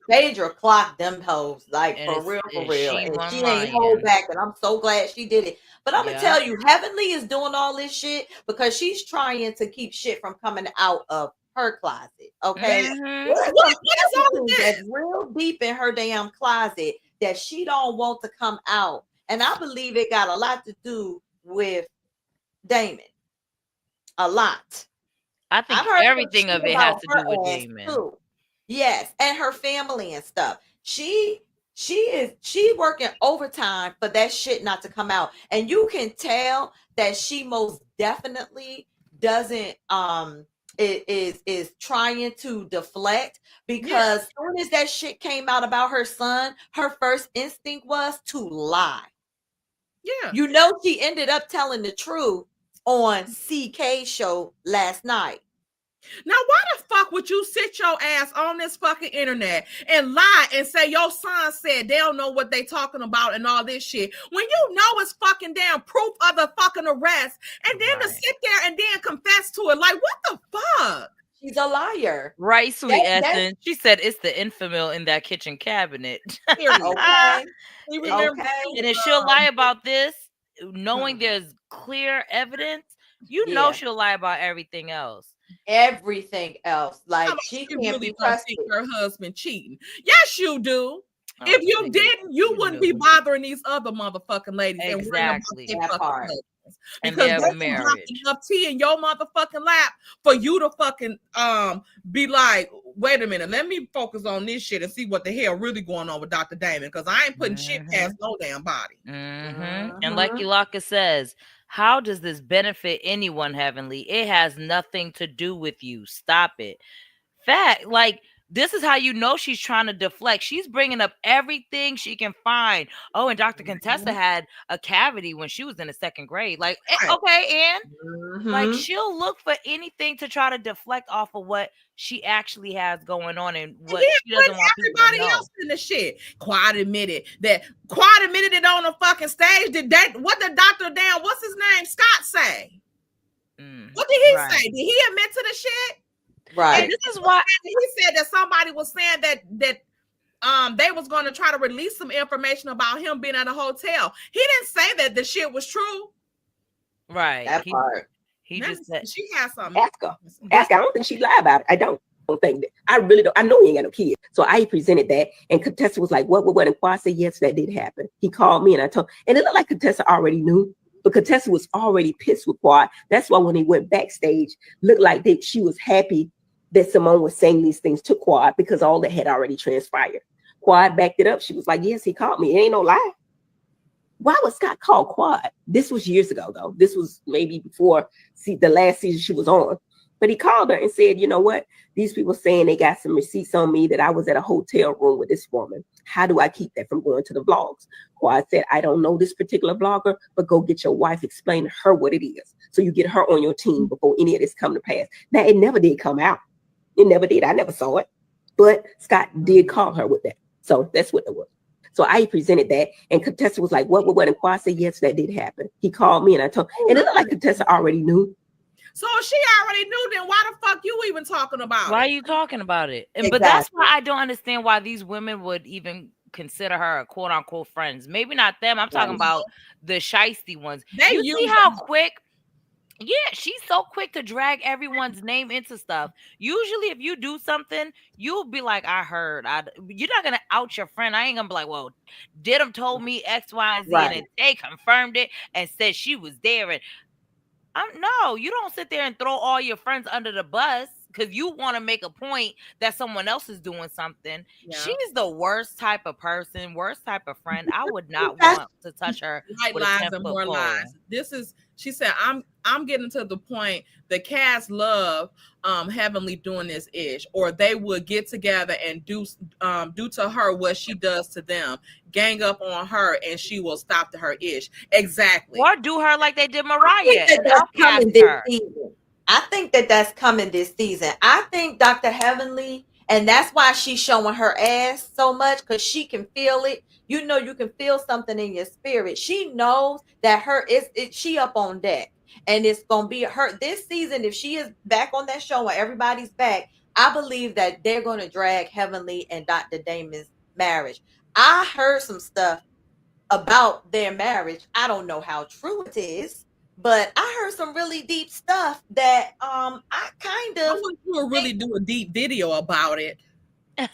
Phaedra clocked them hoes like for real. And she ain't hold back, and I'm so glad she did it. But I'm gonna tell you, Heavenly is doing all this shit because she's trying to keep shit from coming out of her closet. Okay. What is all that's real deep in her damn closet that she don't want to come out. And I believe it got a lot to do with Damon. A lot. I think everything of it has to do with Damon. Too. Yes, and her family and stuff. She working overtime for that shit not to come out. And you can tell that she most definitely doesn't is trying to deflect, because as soon as that shit came out about her son, her first instinct was to lie. Yeah. You know, she ended up telling the truth on CK's show last night. Now, why the fuck would you sit your ass on this fucking internet and lie and say your son said they don't know what they talking about and all this shit when you know it's fucking damn proof of the fucking arrest, and then to sit there and then confess to it? Like, what the fuck? She's a liar. Right, sweet Essence. She said it's the infamil in that kitchen cabinet. Okay. And if she'll lie about this, knowing there's clear evidence, know she'll lie about everything else. Everything else. Like, she can't really be trusted. Her husband cheating. Yes, you do. If you didn't, you wouldn't be bothering these other motherfucking ladies. Exactly. And that part. And because they marriage. Enough tea in your motherfucking lap for you to fucking be like, wait a minute, let me focus on this shit and see what the hell really going on with Dr. Damon, because I ain't putting shit past no damn body. And like Yulaka says, how does this benefit anyone, Heavenly? It has nothing to do with you. Stop it. Fact, like, this is how you know she's trying to deflect. She's bringing up everything she can find. Oh, and Dr. Contessa had a cavity when she was in the 2nd grade. Like, Right. okay, and like Mhm. she'll look for anything to try to deflect off of what she actually has going on and what Then she doesn't putting want people to everybody know. else in the shit. Quad admitted it on the fucking stage. What did Dr. Damn, what's his name? Scott say? What did he say? Did he admit to the shit? Right. And this is why he said that somebody was saying that they was going to try to release some information about him being at a hotel. He didn't say that the shit was true. Right. That part. He just said she has something. Ask her. I don't think she lied about it. I don't think that. I really don't. I know he ain't got no kids. So I presented that, and Contessa was like, what? And Quad said, yes, that did happen. He called me, and I told, and it looked like Contessa already knew, but Contessa was already pissed with Quad. That's why when he went backstage, looked like that she was happy that Simone was saying these things to Quad because all that had already transpired. Quad backed it up. She was like, yes, he called me. It ain't no lie. Why was Scott called Quad? This was years ago, though. This was maybe before the last season she was on. But he called her and said, you know what? These people saying they got some receipts on me that I was at a hotel room with this woman. How do I keep that from going to the vlogs? Quad said, I don't know this particular blogger, but go get your wife, explain to her what it is. So you get her on your team before any of this come to pass. Now, it never did come out. It never did. I never saw it. But Scott did call her with that. So that's what it was. So I presented that, and Contessa was like, what? And Quad said, yes, that did happen. He called me, and I told, and it looked like Contessa already knew. So she already knew, then why the fuck you even talking about Why it? are you talking about it? Exactly. But that's why I don't understand why these women would even consider her a quote unquote friends. Maybe not them. I'm talking about the shiesty ones. You see how quick? Yeah, she's so quick to drag everyone's name into stuff. Usually, if you do something, you'll be like, I heard. You're not going to out your friend. I ain't going to be like, well, Did'em told me X, Y, and Z, and then they confirmed it and said she was there. And no, you don't sit there and throw all your friends under the bus because you want to make a point that someone else is doing something. Yeah. She's the worst type of person, worst type of friend. I would not want to touch her. White lies and more lies. She said, I'm getting to the point the cast love Heavenly doing this ish, or they would get together and do to her what she does to them, gang up on her, and she will stop to her ish. Exactly. Or do her like they did Mariah. I think that's coming this season. I think Dr. Heavenly, and that's why she's showing her ass so much, because she can feel it. You know, you can feel something in your spirit. She knows that she up on deck. And it's going to be her this season. If she is back on that show and everybody's back, I believe that they're going to drag Heavenly and Dr. Damon's marriage. I heard some stuff about their marriage. I don't know how true it is, but I heard some really deep stuff that I want you to really do a deep video about it.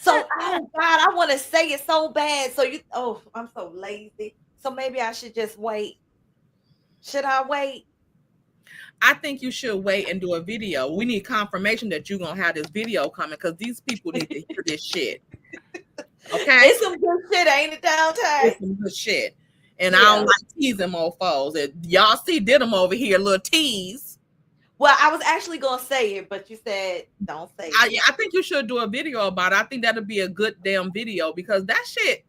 So, oh God, I want to say it so bad. So I'm so lazy. So maybe I should just wait. Should I wait? I think you should wait and do a video. We need confirmation that you're going to have this video coming, because these people need to hear this shit. Okay? It's some good shit, ain't it, downtown? It's some good shit. And I don't like teasing mofos. Y'all see Did'em over here, little tease. Well, I was actually going to say it, but you said don't say it. I think you should do a video about it. I think that'll be a good damn video, because that shit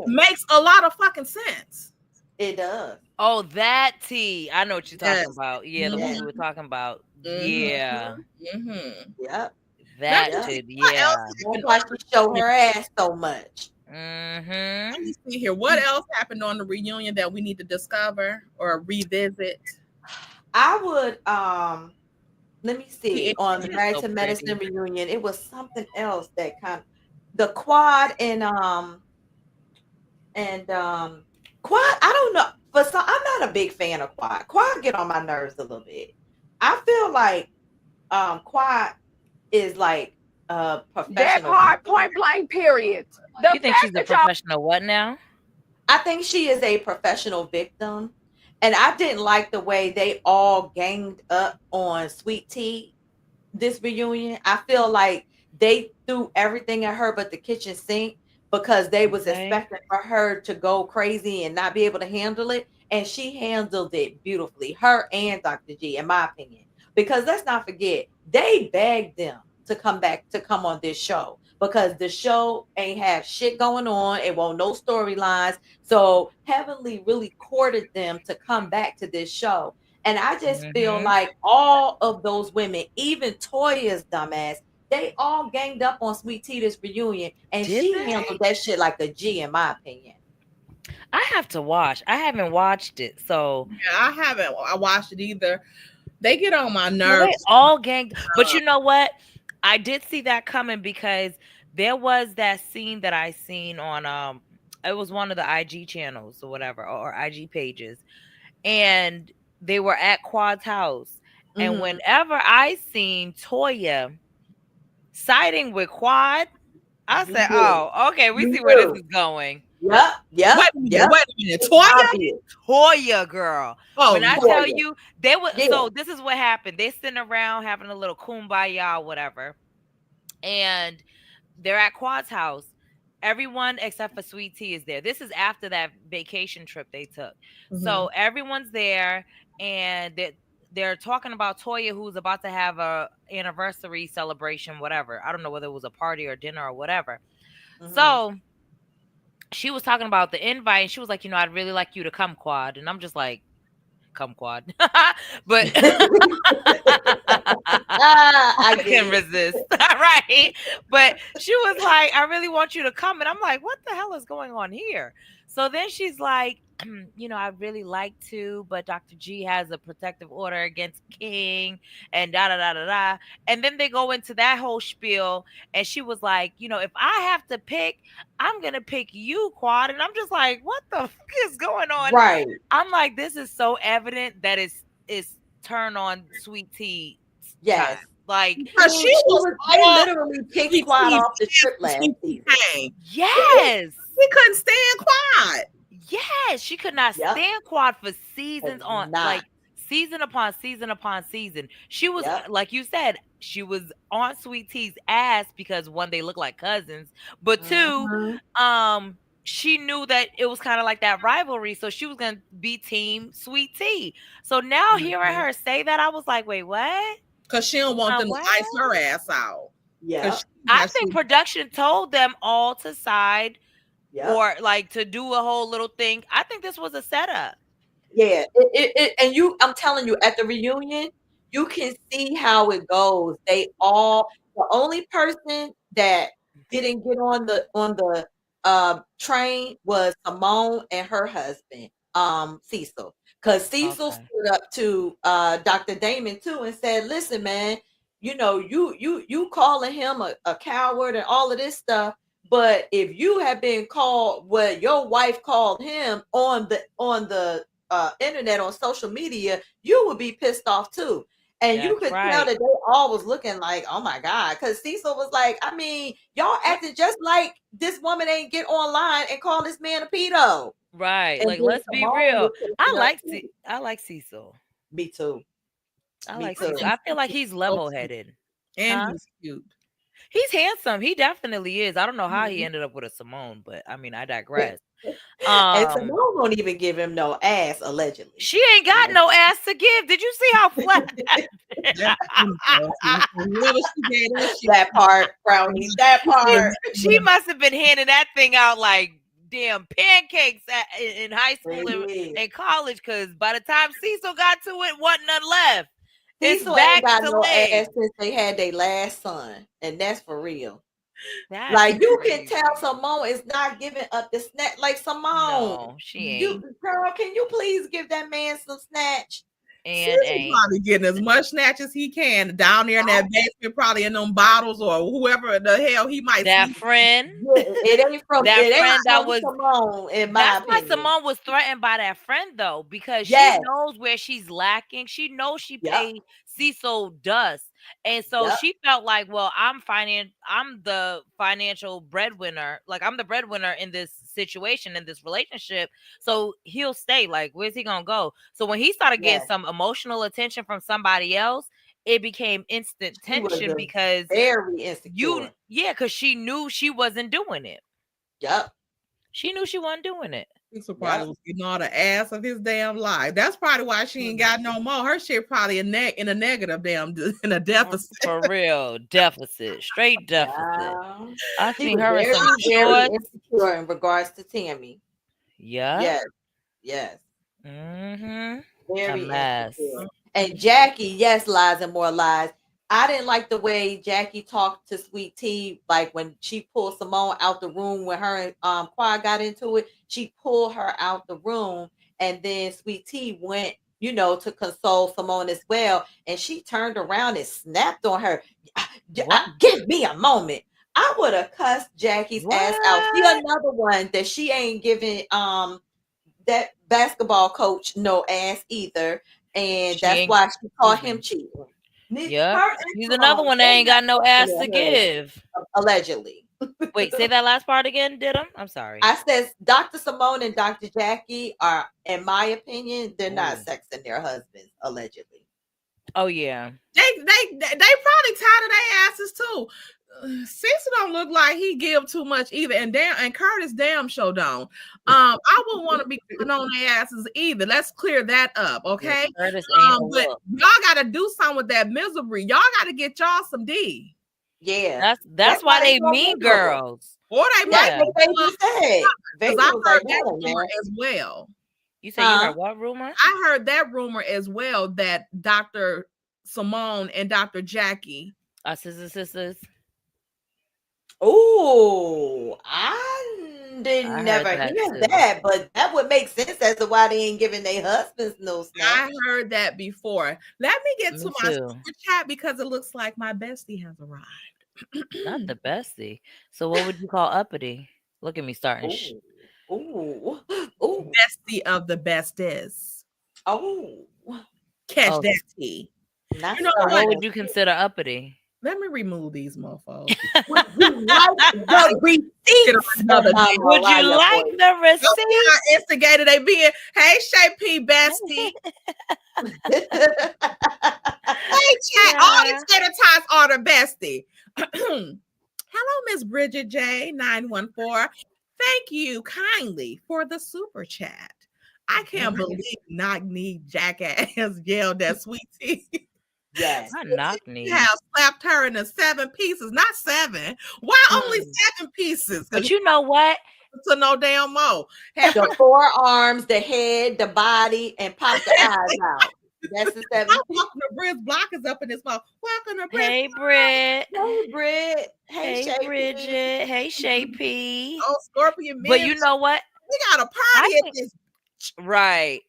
makes a lot of fucking sense. It does. Oh, that tea. I know what you're talking about. Yeah, the one we were talking about. Mm-hmm. Yeah. Mm-hmm. Yep. That did. Yeah. That's why she showed her ass so much. Mm-hmm. Let me see here. What else happened on the reunion that we need to discover or revisit? I would let me see. On the Married to Medicine reunion, it was something else that the Quad and Quad, I don't know, but I'm not a big fan of Quad. Quad get on my nerves a little bit. I feel like Quad is like a professional. That hard, point blank, period. You think she's a professional what now? I think she is a professional victim. And I didn't like the way they all ganged up on Sweet Tea this reunion. I feel like they threw everything at her but the kitchen sink, because they was expecting for her to go crazy and not be able to handle it. And she handled it beautifully, her and Dr. G, in my opinion. Because let's not forget, they begged them to come on this show, because the show ain't have shit going on. It won't no storylines. So Heavenly really courted them to come back to this show. And I just feel like all of those women, even Toya's dumbass, they all ganged up on Sweet Tea this reunion, and Did she they? handled that shit like a G, in my opinion. I have to watch. I haven't watched it, so Yeah, I haven't. I watched it either. They get on my well, they nerves. all ganged. But you know what? I did see that coming because there was that scene that I seen on it was one of the IG channels or whatever, or IG pages, and they were at Quad's house. And Mhm. whenever I seen Toya siding with Quad, I You said, do. "Oh, okay, we You see where this do. is going." Yep. Yep. Wait a minute. Yep. Wait a minute. Toya? Obvious. Toya, girl. Oh, When I Toya. tell you, they were Yeah. so this is what happened. They sitting around having a little kumbaya or whatever, and they're at Quad's house. Everyone except for Sweet Tea is there. This is after that vacation trip they took. So everyone's there, and they're talking about Toya, who's about to have a anniversary celebration, whatever. I don't know whether it was a party or dinner or whatever. So she was talking about the invite, and she was like, I'd really like you to come, Quad. And I'm just like, come, Quad. But I can resist. Right. But she was like, I really want you to come. And I'm like, what the hell is going on here? So then she's like, I'd really like to, but Dr. G has a protective order against King and da da da da da. And then they go into that whole spiel. And she was like, if I have to pick, I'm going to pick you, Quad. And I'm just like, what the fuck is going on? Right. I'm like, this is so evident that it's turn on Sweet Tea. Yes. Time. Like, they literally picked Quad off the trip last season. Yes. She couldn't stand Quad. Yes, she could not stand Quad for seasons on, like season upon season upon season. She was, like you said, she was on Sweet Tea's ass because one, they look like cousins, but two, she knew that it was kind of like that rivalry, so she was gonna be team Sweet Tea. So now hearing her say that, I was like, wait, what? Because she don't want them to ice her ass out. Yeah, I think production told them all to side. Or like to do a whole little thing. I think this was a setup. Yeah, and I'm telling you, at the reunion, you can see how it goes. The only person that didn't get on the train was Simone and her husband, Cecil. Because Cecil stood up to Dr. Damon too and said, listen, man, you calling him a coward and all of this stuff. But if you had been called what your wife called him on the internet, on social media, you would be pissed off too. And you could tell that they all was looking like, oh my God, because Cecil was like, I mean, y'all acting just like this woman ain't get online and call this man a pedo. Right. And like, let's be real. I like Cecil. Me too. I like Cecil. I feel like he's level-headed. And he's cute. He's handsome. He definitely is. I don't know how he ended up with a Simone, but I mean, I digress. And Simone won't even give him no ass, allegedly. She ain't got no ass to give. Did you see how flat that part, brownies, that part? She must have been handing that thing out like damn pancakes in high school and college, because by the time Cecil got to it, wasn't none left. Cecil ain't got no ass since they had their last son, and that's for real. That's like you can tell Simone is not giving up the snatch. Like Simone, no, she ain't. Girl, can you please give that man some snatch? And he's probably getting as much snatch as he can down there in that basement, probably in them bottles or whoever the hell he might. That friend, it ain't from that friend that was Simone. In my opinion, why Simone was threatened by that friend though, because she knows where she's lacking. She knows she paid Cecil dust, and so she felt like, well, I'm the financial breadwinner. Like I'm the breadwinner in this situation, in this relationship. So he'll stay. Like, where's he gonna go? So when he started getting some emotional attention from somebody else, it became instant tension because very insecure. Because she knew she wasn't doing it. Yep. She knew she wasn't doing it. Pixel probably was getting all the ass of his damn life. That's probably why she ain't got no more. Her shit probably in a negative damn in a deficit. For real, deficit, straight deficit. Yeah. I She seen was her in very, some very shorts. insecure in regards to Tammy. Yeah. Yes, yes. Mm-hmm. A Very mess. insecure. And Jackie, yes, lies and more lies. I didn't like the way Jackie talked to Sweet Tea, like when she pulled Simone out the room when her and Quad got into it. She pulled her out the room, and then Sweet Tea went, to console Simone as well. And she turned around and snapped on her. Give me a moment. I would have cussed Jackie's ass out. She What? another one that she ain't giving that basketball coach no ass either, and She that's ain't. why she caught Excuse him me. cheating. Yeah. Her and He's Simone, another one that they ain't got no ass got to nothing in her, give. allegedly. Wait, say that last part again, did him? I'm sorry. I says Dr. Simone and Dr. Jackie are, in my opinion, they're not Ooh. sexing their husbands, allegedly. Oh yeah. They probably tired of their asses too. Cecil don't look like he give too much either, and Curtis damn sure don't. I wouldn't want to be putting on their asses either. Let's clear that up, okay? Yeah, Curtis ain't a But look. y'all got to do something with that misery. Y'all got to get y'all some D. Yeah, That's why they so mean miserable. girls. Or they That's might what Vegas said. because Vegas I was heard like, that "Hold on, rumor man." as well. You say you heard what rumor? I heard that rumor as well that Dr. Simone and Dr. Jackie Our sisters. Oh, I didn't I never heard that hear too. that, but that would make sense as to why they ain't giving their husbands no snuff. I heard that before. Let me get Me to my too. super chat because it looks like my bestie has arrived. Not the bestie. So what would you call uppity? Look at me starting. Ooh, Bestie of the bestest. oh, Catch Oh. that tea. not You know So what? what would you consider uppity? Let me remove these mofos. Would you like the receipts? Another day. Would you like the Don't receipt? see how instigated they being. Hey, Shay P. Bestie. Hey, chat. All these sanitized order bestie. Hello, Miss Bridget J. 914. Thank you kindly for the super chat. I can't believe knock knee jackass yelled at Sweet Tea. Yes. Not knock knee. Have slapped her into 7 pieces, not 7. Why only 7 pieces? But you know what? To no damn more. The forearms, the head, the body, and pop the eyes out. That's the 7 pieces. Welcome to Britt's block is up in this mouth. Welcome to Britt's. Hey, Britt. Hey, Britt. Hey, Shay P. Bridget. Hey, Shay P. Oh, Scorpion man. But you know what? We got a party at this. Right.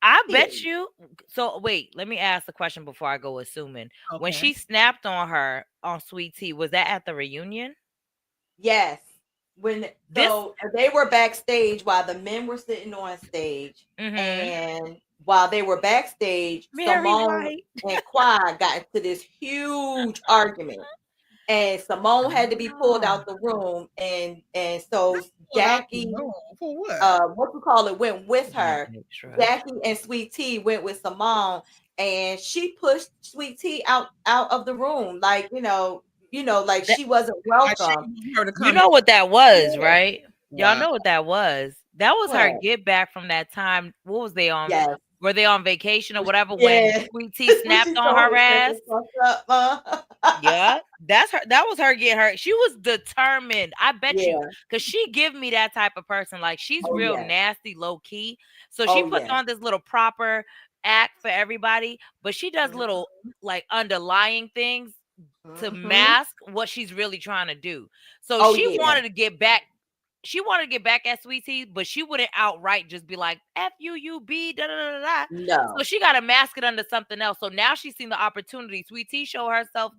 I bet you. So wait, let me ask the question before I go assuming. Okay. When she snapped on her on Sweet Tea, was that at the reunion? Yes. When they were backstage while the men were sitting on stage, and while they were backstage, Simone and Quad got into this huge argument, and Simone had to be pulled out the room, and so Jackie, went with her. Jackie and Sweet Tea went with Simone, and she pushed Sweet Tea out of the room, like like she wasn't welcome. You know what that was, right? Y'all know what that was. That was her get back from that time. What was they on? Yes. Were they on vacation or whatever when Sweet Tea snapped on her ass? Yeah, that's her. That was her getting her. She was determined. I bet you, because she give me that type of person. Like she's real nasty, low key. So she puts on this little proper act for everybody, but she does little like underlying things to mask what she's really trying to do. So she wanted to get back. She wanted to get back at Sweet Tea, but she wouldn't outright just be like FUUB da da da da. No. So she got to mask it under something else. So now she's seen the opportunity. Sweet Tea show herself,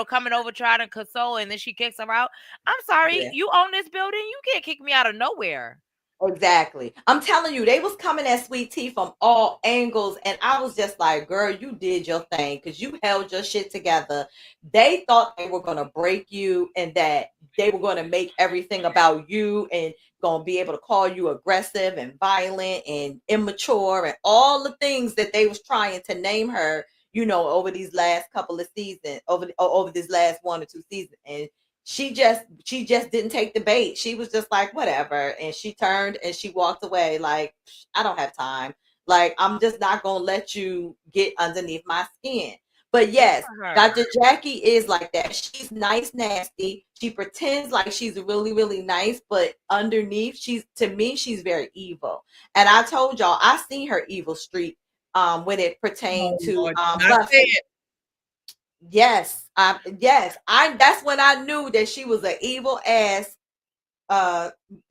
coming over trying to console, and then she kicks her out. I'm sorry, you own this building. You can't kick me out of nowhere. Exactly. I'm telling you, they was coming at Sweet Tea from all angles, and I was just like, girl, you did your thing because you held your shit together. They thought they were going to break you and that they were going to make everything about you and going to be able to call you aggressive and violent and immature and all the things that they was trying to name her, over these last couple of seasons, over this last 1 or 2 seasons. And she just didn't take the bait. She was just like, whatever. And she turned and she walked away like, I don't have time. Like, I'm just not going to let you get underneath my skin. But yes, Dr. Jackie is like that. She's nice, nasty. She pretends like she's really, really nice, but underneath, to me, she's very evil. And I told y'all, I seen her evil streak when it pertained to Buffy. Yes, that's when I knew that she was an evil ass,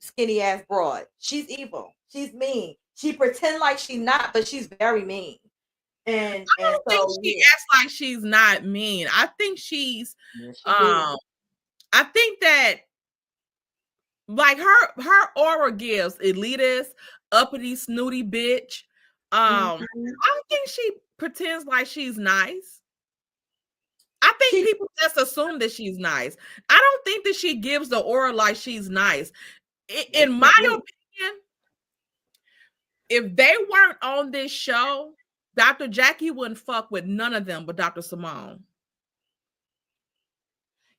skinny ass broad. She's evil. She's mean. She pretend like she's not, but she's very mean. And I don't think she acts like she's not mean. I think she's I think that like her aura gives elitist, uppity, snooty bitch. I don't think she pretends like she's nice. I think people just assume that she's nice. I don't think that she gives the aura like she's nice. In my opinion, if they weren't on this show, Dr. Jackie wouldn't fuck with none of them but Dr. Simone.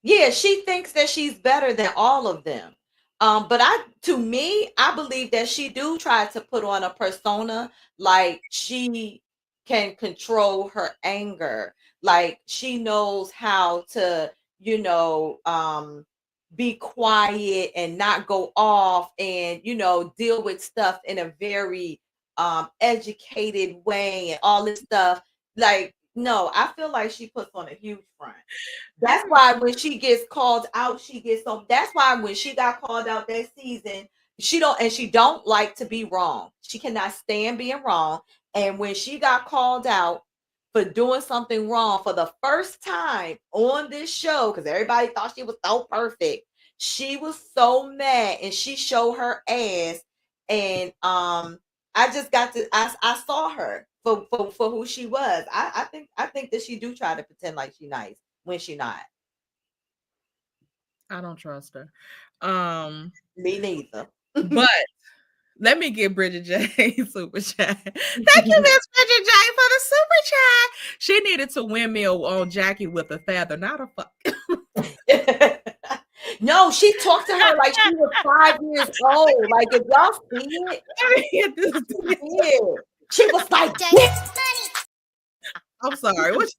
Yeah, she thinks that she's better than all of them. But I believe that she do try to put on a persona like she can control her anger. Like she knows how to, be quiet and not go off and, deal with stuff in a very educated way and all this stuff. Like, no, I feel like she puts on a huge front. That's why when she gets called out, she gets on. That's why when she got called out that season, she don't like to be wrong. She cannot stand being wrong. And when she got called out for doing something wrong for the first time on this show, because everybody thought she was so perfect, she was so mad and she showed her ass. And I saw her for who she was. I think that she do try to pretend like she's nice when she not. I don't trust her. Me neither. But let me get Bridget J super chat. Thank you, Miss Bridget J, for the super chat. She needed to windmill on Jackie with a feather, not a fuck. No, she talked to her like she was 5 years old. Like, if y'all see it, she was like, I'm sorry. What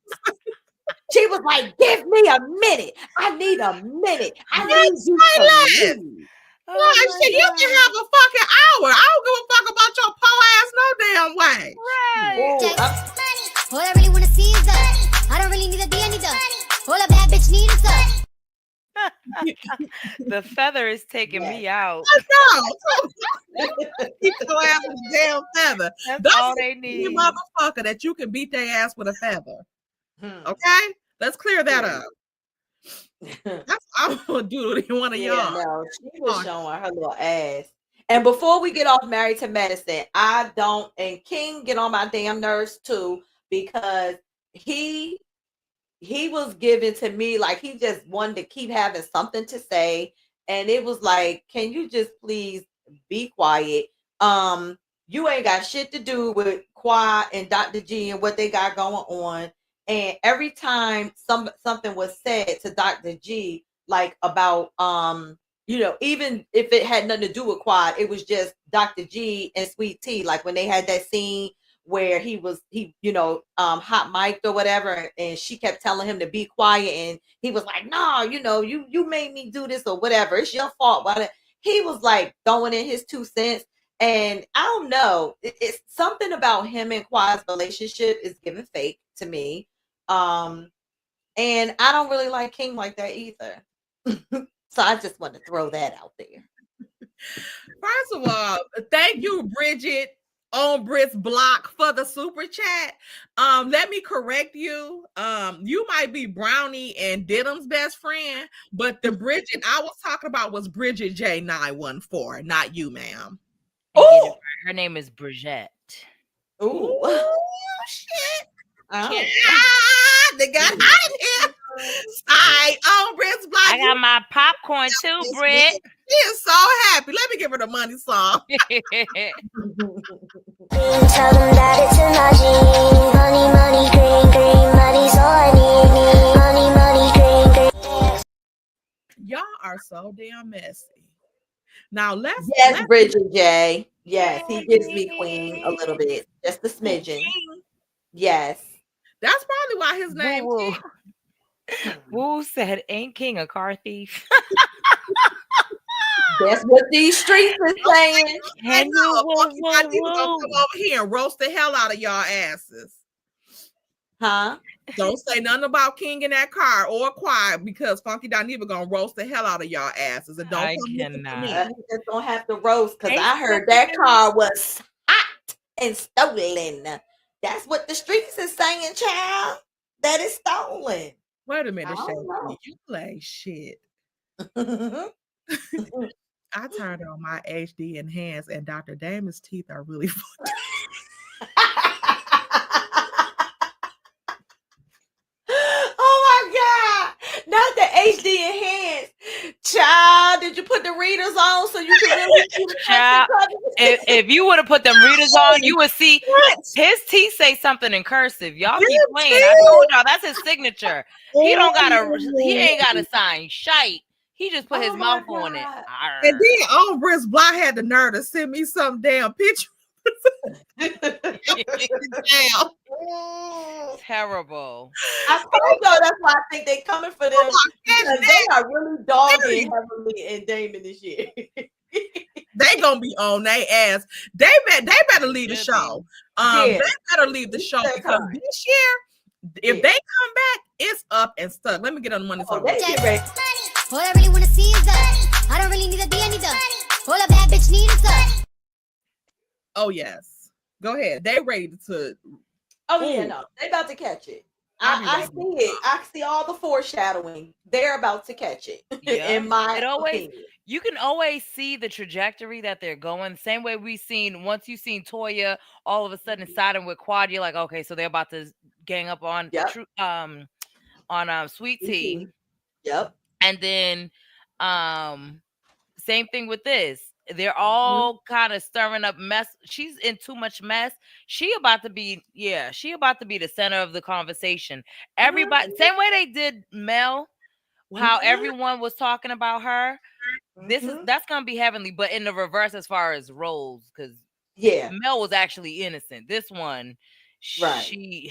she was like, give me a minute. I need a minute. I need you to leave. Shit, you can have a fucking hour. I don't give a fuck about your po ass no damn way. Right. All I really want to see is the. I don't really need a D, I need the. All a bad bitch need is the. The feather is taking me out. No. Keep your ass with a damn feather. That's all they need. You motherfucker that you can beat their ass with a feather. Okay? Let's clear that up. That's I'm gonna do to one of y'all. No, she was showing her little ass. And before we get off Married to Medicine, and King get on my damn nerves too, because he was given to me like he just wanted to keep having something to say. And it was like, can you just please be quiet? You ain't got shit to do with Quad and Dr. G and what they got going on. And every time something was said to Dr. G, like about, even if it had nothing to do with Quad, it was just Dr. G and Sweet Tea. Like when they had that scene where he hot mic'd or whatever, and she kept telling him to be quiet, and he was like, no, you made me do this or whatever. It's your fault. He was like throwing in his 2 cents. And I don't know. It's something about him and Quad's relationship is giving fake to me. And I don't really like King like that either. So I just want to throw that out there. First of all, thank you, Bridget, on Britt's block for the super chat. Let me correct you. You might be Brownie and Didum's best friend, but the Bridget I was talking about was Bridget J914, not you, ma'am. Oh, her name is Bridget. Ooh, shit. Oh. Yeah, they got out of here. I on Britt's block. I got my popcorn too, Britt. She is so happy. Let me give her the money song. Tell them that it's a magic. Money, money, green, green, money's all I need. Money, money, green, green. are so damn messy. Now let's Yes, Bridget J. Yes, he gives me queen a little bit, just a smidgen. King. Yes. That's probably why his name Woo King. Woo said, "Ain't King a car thief?" That's what these streets is saying. I Can know. you? Woo, Funky woo, Dottie was gonna woo. come over here and roast the hell out of y'all asses. Huh? Don't say nothing about King in that car or quiet because Funky Dineva gonna roast the hell out of y'all asses. And don't I come looking for cannot. me. He just gonna have to roast because Hey, I heard that car was hot and stolen. That's what the streets is saying, child. That is stolen. Wait a minute, I don't know. Shay. You play shit. Oh I turned on my HD enhanced and Dr. Damon's teeth are really fucked. my God. Not the HD enhanced. Child, did you put the readers on so you can really see the Child, if you would have put them readers on, you would see his teeth say something in cursive. Y'all keep playing. I told y'all that's his signature. He don't gotta. He ain't gotta sign shite. He just put his Oh my mouth on it. God. And then old Britt Blah had the nerve to send me some damn picture. Damn. Terrible. I told y'all that's why I think they coming for them because they are really dogging heavily in Damon this year. They gonna be on their ass. They better leave the show. They better leave the show because this year, if they come back, it's up and stuck. Let me get on the money. They get ready. All I really wanna see is the. I don't really need a D, I need the. All a bad bitch need is the. Oh yes, go ahead. They ready to. Oh yeah, no, they about to catch it. I see it. I see all the foreshadowing. They're about to catch it. Yeah. In my always, opinion. you can always see the trajectory that they're going. Same way we seen once you seen Toya all of a sudden siding with Quad, you're like, okay, so they're about to gang up on Sweet Tea. Yep. And then same thing with this. They're all kind of stirring up mess. She's in too much mess. She about to be the center of the conversation. Everybody, same way they did Mel, how everyone was talking about her. That's gonna be heavenly, but in the reverse as far as roles, because Mel was actually innocent. This one, she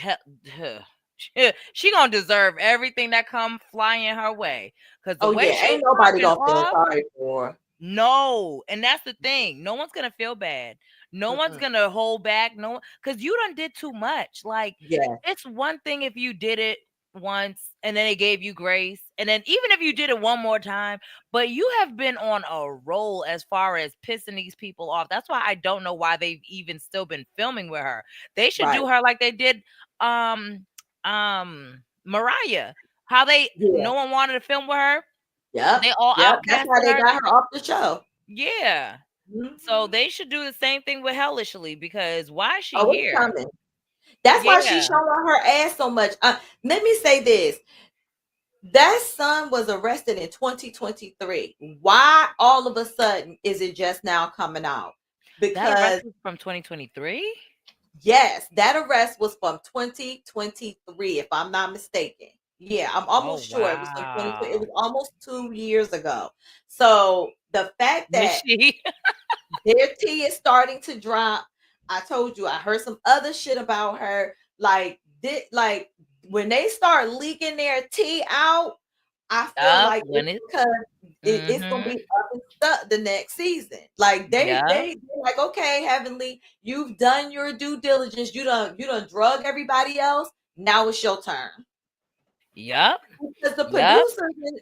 gonna deserve everything that come flying her way. Because the way ain't nobody gonna feel sorry for her. No, and that's the thing. No one's gonna feel bad. No one's gonna hold back. No, because you done did too much. Like, it's one thing if you did it once and then they gave you grace, and then even if you did it one more time, but you have been on a roll as far as pissing these people off. That's why I don't know why they've even still been filming with her. They should do her like they did Mariah. How they no one wanted to film with her. Yeah, they all that's why they got her off the show. Yeah. So they should do the same thing with Hellishly, because why is she here? Coming. That's why she's showing her ass so much. Let me say this. That son was arrested in 2023. Why all of a sudden is it just now coming out? Because that arrest was from 2023? Yes, that arrest was from 2023, if I'm not mistaken. Yeah, I'm almost sure it was from 2023. It was almost 2 years ago. So the fact that their tea is starting to drop, I told you, I heard some other shit about her. Like when they start leaking their tea out, I feel like it's gonna be up and stuck the next season. Like they like, okay, Heavenly, you've done your due diligence. You done drug everybody else. Now it's your turn. Yep. Because the producers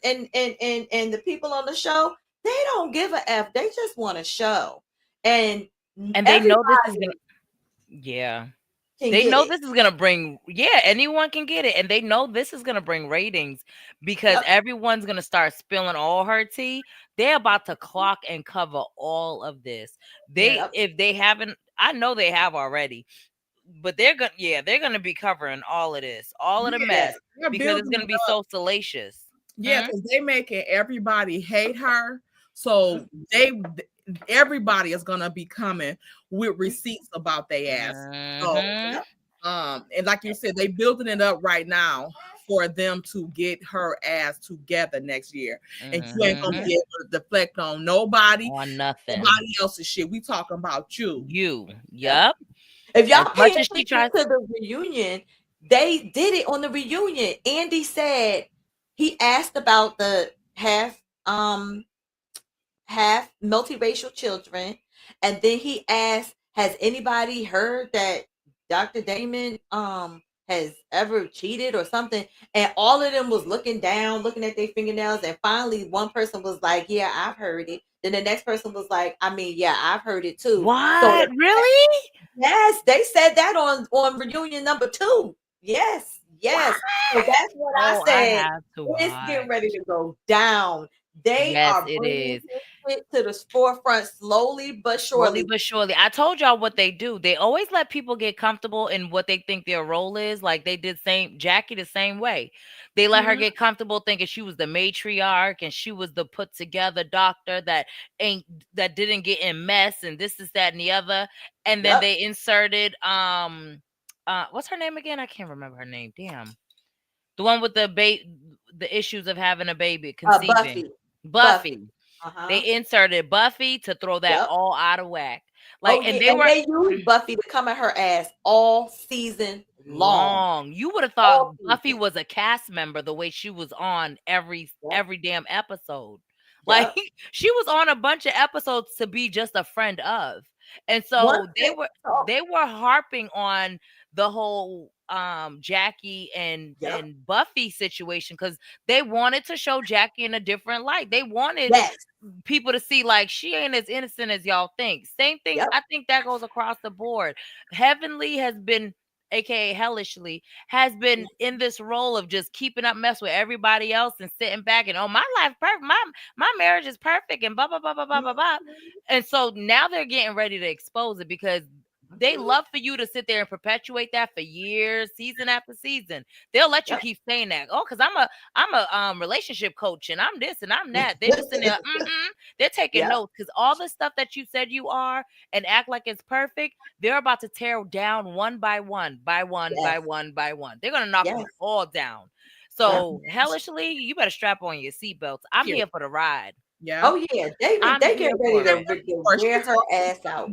and the people on the show, they don't give a F. They just want a show. And they know this is gonna they know this is gonna bring anyone can get it, and they know this is gonna bring ratings because everyone's gonna start spilling all her tea. They're about to clock and cover all of this. If they haven't, I know they have already, but they're gonna be covering all of this, all of the mess, because it's gonna be so salacious. Yeah, because they making everybody hate her. So everybody is gonna be coming with receipts about their ass. So And like you said, they building it up right now for them to get her ass together next year. And you ain't gonna be able to deflect on nobody else's shit. We talking about you. Yep. If y'all As pay much as she attention tries to the reunion, they did it on the reunion. Andy said he asked about the half multiracial children, and then he asked, has anybody heard that Dr. Damon has ever cheated or something? And all of them was looking down, looking at their fingernails, and finally one person was like, yeah, I've heard it. Then the next person was like, I mean, yeah, I've heard it too. What? So, Really? yes, they said that on reunion number 2. Yes. So that's what I said. It's getting ready to go down. They are bringing this shit to the forefront slowly but surely. I told y'all what they do. They always let people get comfortable in what they think their role is. Like they did Jackie the same way. They let her get comfortable thinking she was the matriarch and she was the put together doctor that didn't get in mess and this is that and the other. And then they inserted what's her name again? I can't remember her name. Damn. The one with the issues of having a baby, conceiving. Buffy. They inserted Buffy to throw that all out of whack. Like, and they used Buffy to come at her ass all season long. You would have thought Buffy was a cast member the way she was on every damn episode. Like she was on a bunch of episodes to be just a friend of. And so they were harping on the whole Jackie and Buffy situation because they wanted to show Jackie in a different light. They wanted people to see like she ain't as innocent as y'all think. Same thing. I think that goes across the board. Heavenly has been, aka Hellishly, has been in this role of just keeping up mess with everybody else and sitting back and my life perfect, my marriage is perfect and blah blah blah blah blah blah blah. And so now they're getting ready to expose it because they love for you to sit there and perpetuate that for years, season after season. They'll let you keep saying that. Oh, because I'm a relationship coach and I'm this and I'm that. They're just in there. They're taking notes because all the stuff that you said you are and act like it's perfect, they're about to tear down one by one, by one. They're gonna knock them all down. So Hellishly, you better strap on your seatbelts. I'm here for the ride. Yeah. Oh yeah, they get ready to wear her ass out.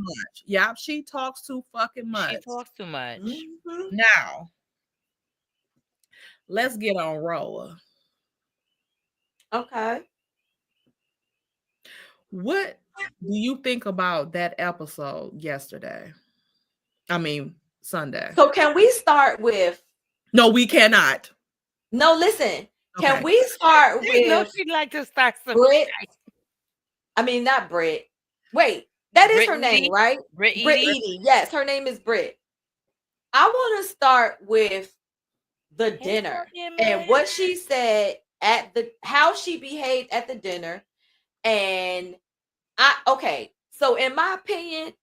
Yeah, she talks too fucking much. She talks too much. Now, let's get on Roa. Okay. What do you think about that episode yesterday? I mean, Sunday. So can we start with? No, we cannot. No, listen. Okay. Can we start with? No, she'd like to start some. Britt. I mean, not Britt. Wait, that is her name, right? Britt. Yes, her name is Britt. I want to start with the dinner and what she said how she behaved at the dinner. And so in my opinion,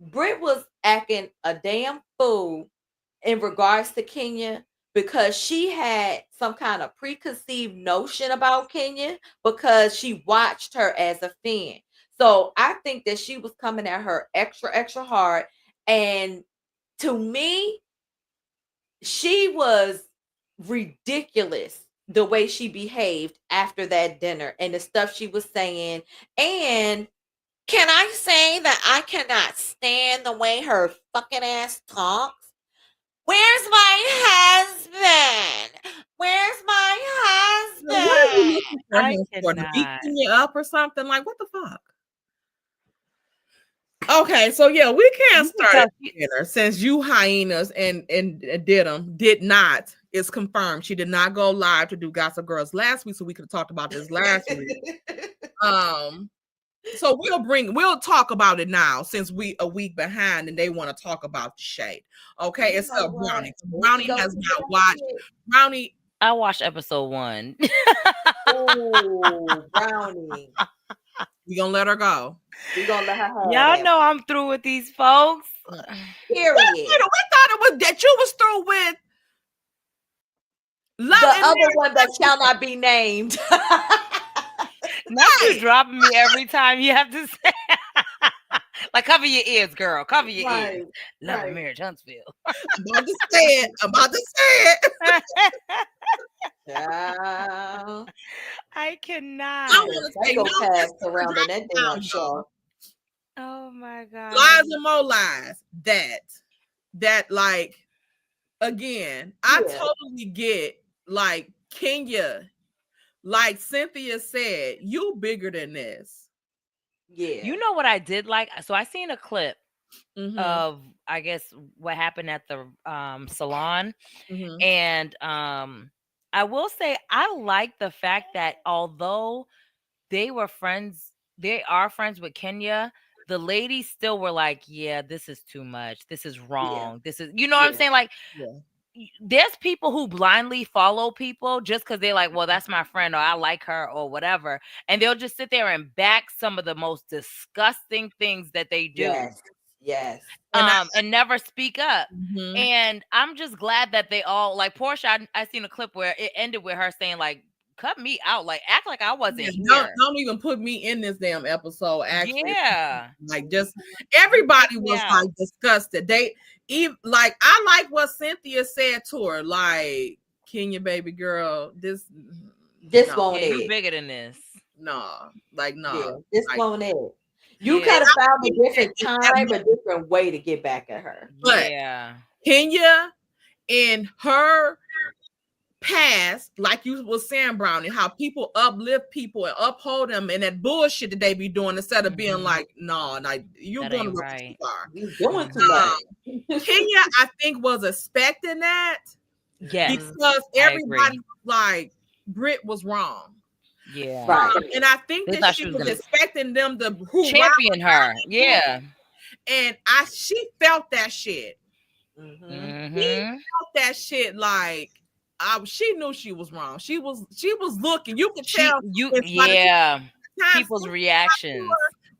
Britt was acting a damn fool in regards to Kenya because she had some kind of preconceived notion about Kenya because she watched her as a fan. So I think that she was coming at her extra, extra hard. And to me, she was ridiculous the way she behaved after that dinner and the stuff she was saying. And can I say that I cannot stand the way her fucking ass talks? Where's my husband? Where's my husband? I beating you up or something? Like, what the fuck? Okay, so yeah, we can't start dinner since you hyenas and did not. It's confirmed. She did not go live to do Gossip Girls last week, so we could have talked about this last week. So we'll talk about it now since we a week behind and they want to talk about the shade. Okay, it's Brownie. Brownie has not watched. Brownie, I watched episode 1. Oh, Brownie. We gonna let her go. We gonna let her have Y'all know I'm through with these folks. Period. We thought it was that you was through with the other one that shall not be named. Not just dropping me every time you have to say. Like, cover your ears, girl. Cover your Right, ears. Love right. and Marriage Huntsville. I'm about to say it. I'm about to say it. Child. I cannot. I want to say no. Psychopaths surrounding that damn Y'all. show. Oh my God. Lies and more lies. That like, again, I Yeah. totally get like Kenya, like Cynthia said, you bigger than this. Yeah. You know what I did like? So I seen a clip Mhm, of, I guess, what happened at the salon. mhm. And I will say I like the fact that although they are friends with Kenya, the ladies still were like, yeah, this is too much. This is wrong. This is, you know what I'm Yeah. saying? Like, Yeah. there's people who blindly follow people just because they're like, well, that's my friend, or I like her, or whatever. And they'll just sit there and back some of the most disgusting things that they do. Yes. Yes. And never speak up. Mhm. And I'm just glad that they all, like Portia, I seen a clip where it ended with her saying, like, cut me out, like act like I wasn't Yeah, here. don't even put me in this damn episode. Actually, Yeah. like just everybody me was out. like disgusted. They even like I like what Cynthia said to her, like Kenya, baby girl, this no, won't Yeah, you it. bigger than this. no, like no, Yeah. This like, won't it. You Yeah. could have found a think different that it's time, a different way to get back at her. But- Yeah. Kenya in her past, like you was saying, Brownie, how people uplift people and uphold them, and that bullshit that they be doing instead of being Mhm. like, no, like you're That going to ain't look right. too far. You doing too much. Kenya, I think, was expecting that Yes. because I everybody agree. was like, Britt was wrong. Yeah. Right. And I think They that thought she she was was gonna expecting them to hoorah, champion her. Yeah. and she felt that shit. Mhm. Mhm. Felt that shit like she knew she was wrong. She was looking. You could tell. Yeah. Time People's reactions.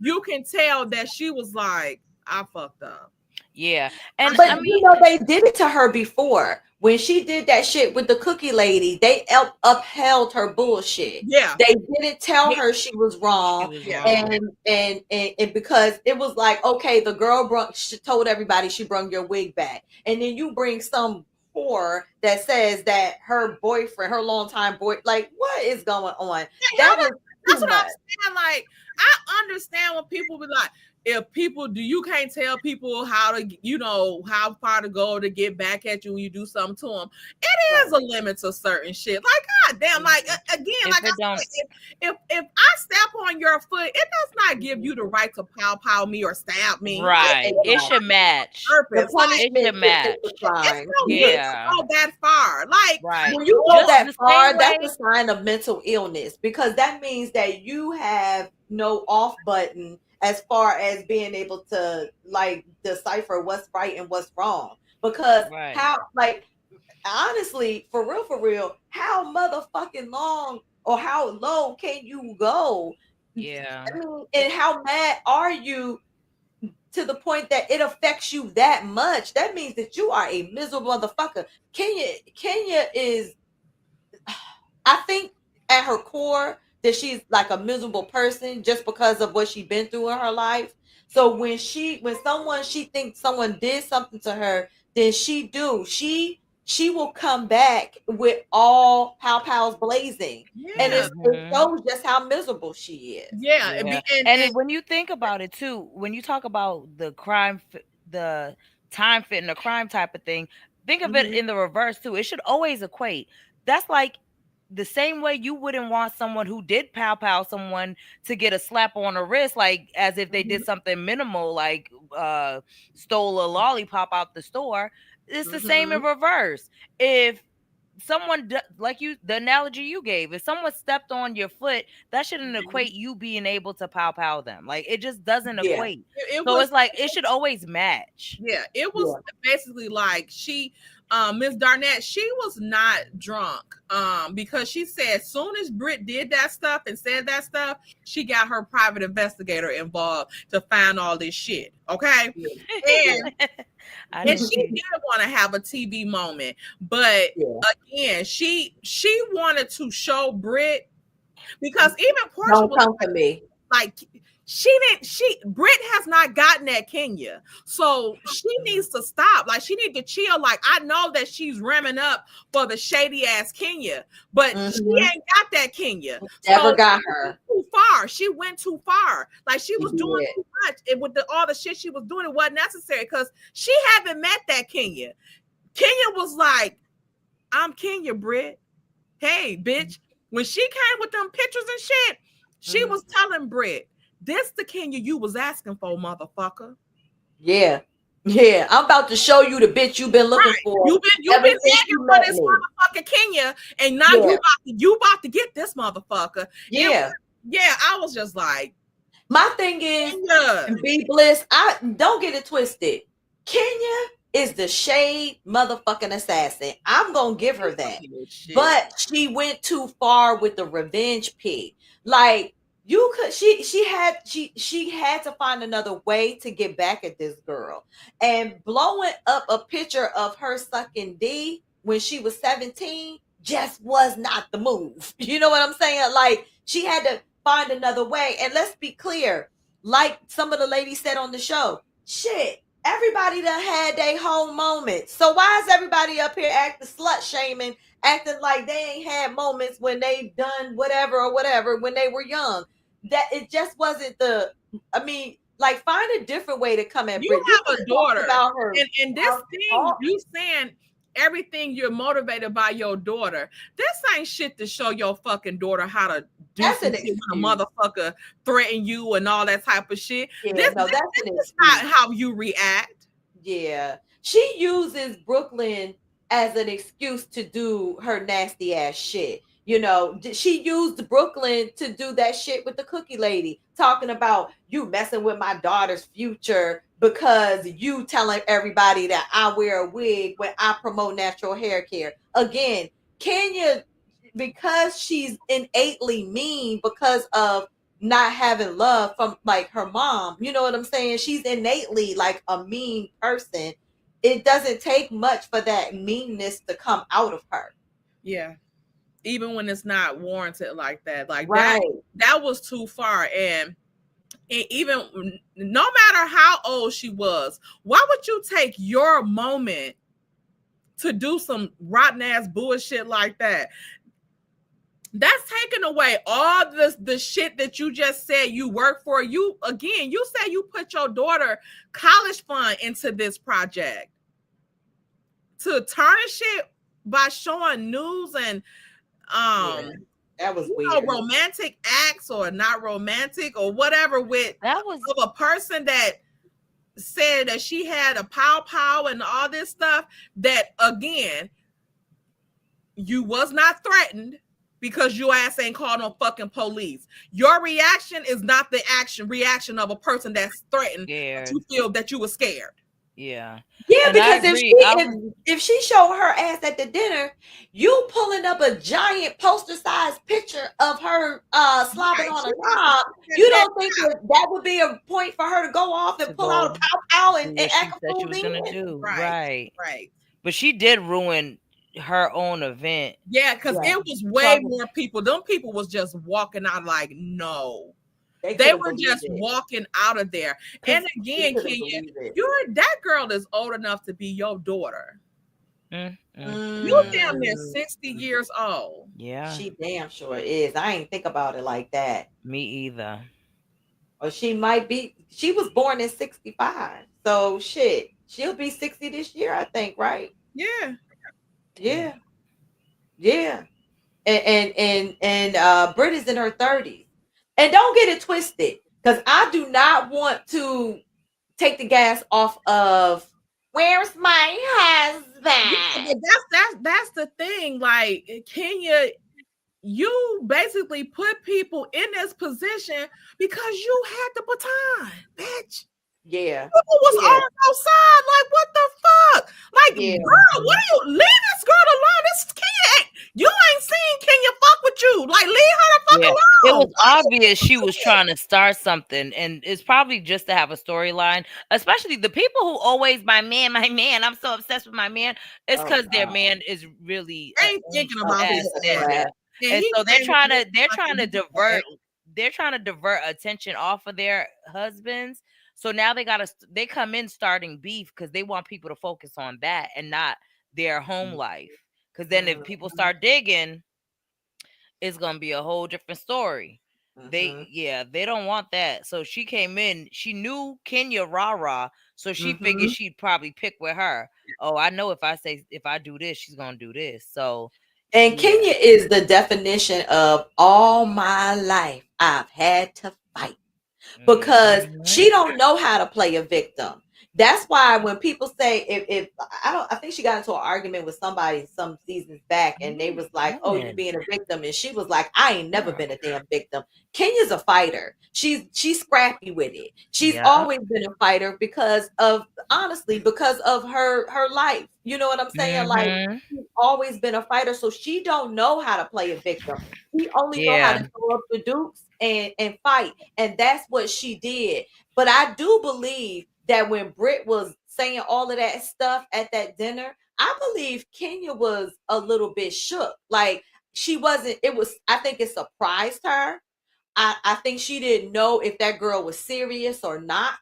you can tell that she was like, I fucked up. Yeah. And But I mean, you know, they did it to her before. When she did that shit with the cookie lady, they upheld her bullshit. Yeah. They didn't tell her she was wrong. she was Yeah. wrong. And because it was like, okay, the girl she told everybody she brung your wig back. And then you bring some whore that says that her boyfriend, her longtime boy, like, what is going on? Yeah, That was that's too what I'm much. saying. Like, I understand when people be like, if people you can't tell people how to, how far to go to get back at you when you do something to them. It is a limit to certain shit. Like, goddamn, like again, If it don't, if I step on your foot, it does not give you the right to pow me or stab me. right. It should match. The Purpose. Like, punishment It should match. is the crime. it's no need to Yeah. go that far. Like, Right. When you go Just that the far, same that's way- a sign of mental illness, because that means that you have no off button as far as being able to like decipher what's right and what's wrong. Because Right. how, like, honestly, for real, how motherfucking long or how low can you go? Yeah. I mean, and how mad are you to the point that it affects you that much? That means that you are a miserable motherfucker. Kenya is, I think at her core that she's like a miserable person just because of what she's been through in her life. So when she thinks someone did something to her, then she will come back with all pows blazing. And it shows just how miserable she is. Yeah. And when you think about it too, when you talk about the the time fit and the crime type of thing, think of it in the reverse too. It should always equate. That's like the same way you wouldn't want someone who did pow someone to get a slap on the wrist, like as if they did something minimal, like stole a lollipop out the store. It's the same in reverse. If someone, like the analogy you gave, if someone stepped on your foot, that shouldn't equate you being able to pow them. Like, it just doesn't equate. It's like it should always match. Yeah, it was basically like Miss Darnett, she was not drunk because she said as soon as Britt did that stuff and said that stuff, she got her private investigator involved to find all this shit. Okay. And she did want to have a TV moment, but again, she wanted to show Britt, because even Portia Don't come for me. Like, Britt has not gotten at Kenya. So she needs to stop. Like, she need to chill. Like, I know that she's ramming up for the shady ass Kenya, but she ain't got that Kenya. Never got her. Too far. She went too far. Like, she was doing did. too much. And with all the shit she was doing, it wasn't necessary because she haven't met that Kenya. Kenya was like, I'm Kenya, Britt. Hey, bitch. When she came with them pictures and shit, she was telling Britt, this the Kenya you was asking for, motherfucker. Yeah. Yeah. I'm about to show you the bitch you've been looking for. You've been ever since asking you for met this me. motherfucker Kenya, and now you about to get this motherfucker. Yeah. Yeah, I was just like, my thing is, Kenya. be bliss. I don't get it twisted. Kenya is the shade motherfucking assassin. I'm gonna give her that. But she went too far with the revenge pig. Like, you could, she had to find another way to get back at this girl. And blowing up a picture of her sucking D when she was 17 just was not the move. You know what I'm saying? Like, she had to find another way. And let's be clear, like some of the ladies said on the show, shit, everybody done had their whole moment. So why is everybody up here acting slut shaming, acting like they ain't had moments when they done whatever or whatever when they were young? That it just wasn't like, find a different way to come at you Britt. have a daughter about her. and this thing you saying everything you're motivated by your daughter. This ain't shit to show your fucking daughter how to do some shit when a motherfucker threaten you and all that type of shit. Yeah, this is not how you react. Yeah, she uses Brooklyn as an excuse to do her nasty ass shit. You know, she used Brooklyn to do that shit with the cookie lady, talking about you messing with my daughter's future because you telling everybody that I wear a wig when I promote natural hair care. Again, Kenya, because she's innately mean because of not having love from like her mom, you know what I'm saying? She's innately like a mean person. It doesn't take much for that meanness to come out of her. Yeah. Even when it's not warranted like that. Like, right. that was too far. And even no matter how old she was, why would you take your moment to do some rotten ass bullshit like that? That's taking away all the shit that you just said you work for. You said you put your daughter college fund into this project. To tarnish it by showing news and that was weird. Romantic acts or not romantic or whatever with of a person that said that she had a pow and all this stuff, that again, you was not threatened because your ass ain't called no fucking police. Your reaction is not the reaction of a person that's threatened. But you feel that you were scared. Yeah. Yeah, and because if she showed her ass at the dinner, you pulling up a giant poster-sized picture of her slobbing on a knob, you don't think that would be a point for her to go off and pull out a pow and act a fool then? Right. But she did ruin her own event. Yeah, because it was way more people. Them people was just walking out like, no. They were just walking out of there. And again, Kenya, that girl is old enough to be your daughter. You're damn near 60 years old. Yeah. She damn sure is. I ain't think about it like that. Me either. Or she might be. She was born in 65. So shit. She'll be 60 this year, I think, right? Yeah. Yeah. Yeah. And Britt is in her 30s. And don't get it twisted, because I do not want to take the gas off of where's my husband. Yeah, that's the thing. Like, Kenya, you basically put people in this position because you had the baton, bitch. Yeah. People was on your side. Like, what the fuck? Like, girl, what are you? Leave this girl alone. This Kenya, you ain't seen Kenya fuck with you. Like, leave her the fuck alone. It was obvious she was trying to start something, and it's probably just to have a storyline. Especially the people who always my man. I'm so obsessed with my man. It's because their man is really ain't thinking about his dad. And so they're trying to divert they're trying to divert attention off of their husbands. So now they come in starting beef because they want people to focus on that and not their home life. Because then if people start digging, it's gonna be a whole different story. They don't want that. So she came in, she knew Kenya rah, so she figured she'd probably pick with her. Oh, I know if I do this, she's gonna do this. So And Kenya is the definition of all my life I've had to fight, because she don't know how to play a victim. That's why when people say if I think she got into an argument with somebody some seasons back, and they was like, "Oh, you being a victim," and she was like, "I ain't never been a damn victim." Kenya's a fighter. She's scrappy with it. She's always been a fighter because of her life. You know what I'm saying? Like, she's always been a fighter, so she don't know how to play a victim. She only know how to throw up the dukes and fight, and that's what she did. But I do believe that when Britt was saying all of that stuff at that dinner, I believe Kenya was a little bit shook. Like, she wasn't, I think it surprised her. I think she didn't know if that girl was serious or not.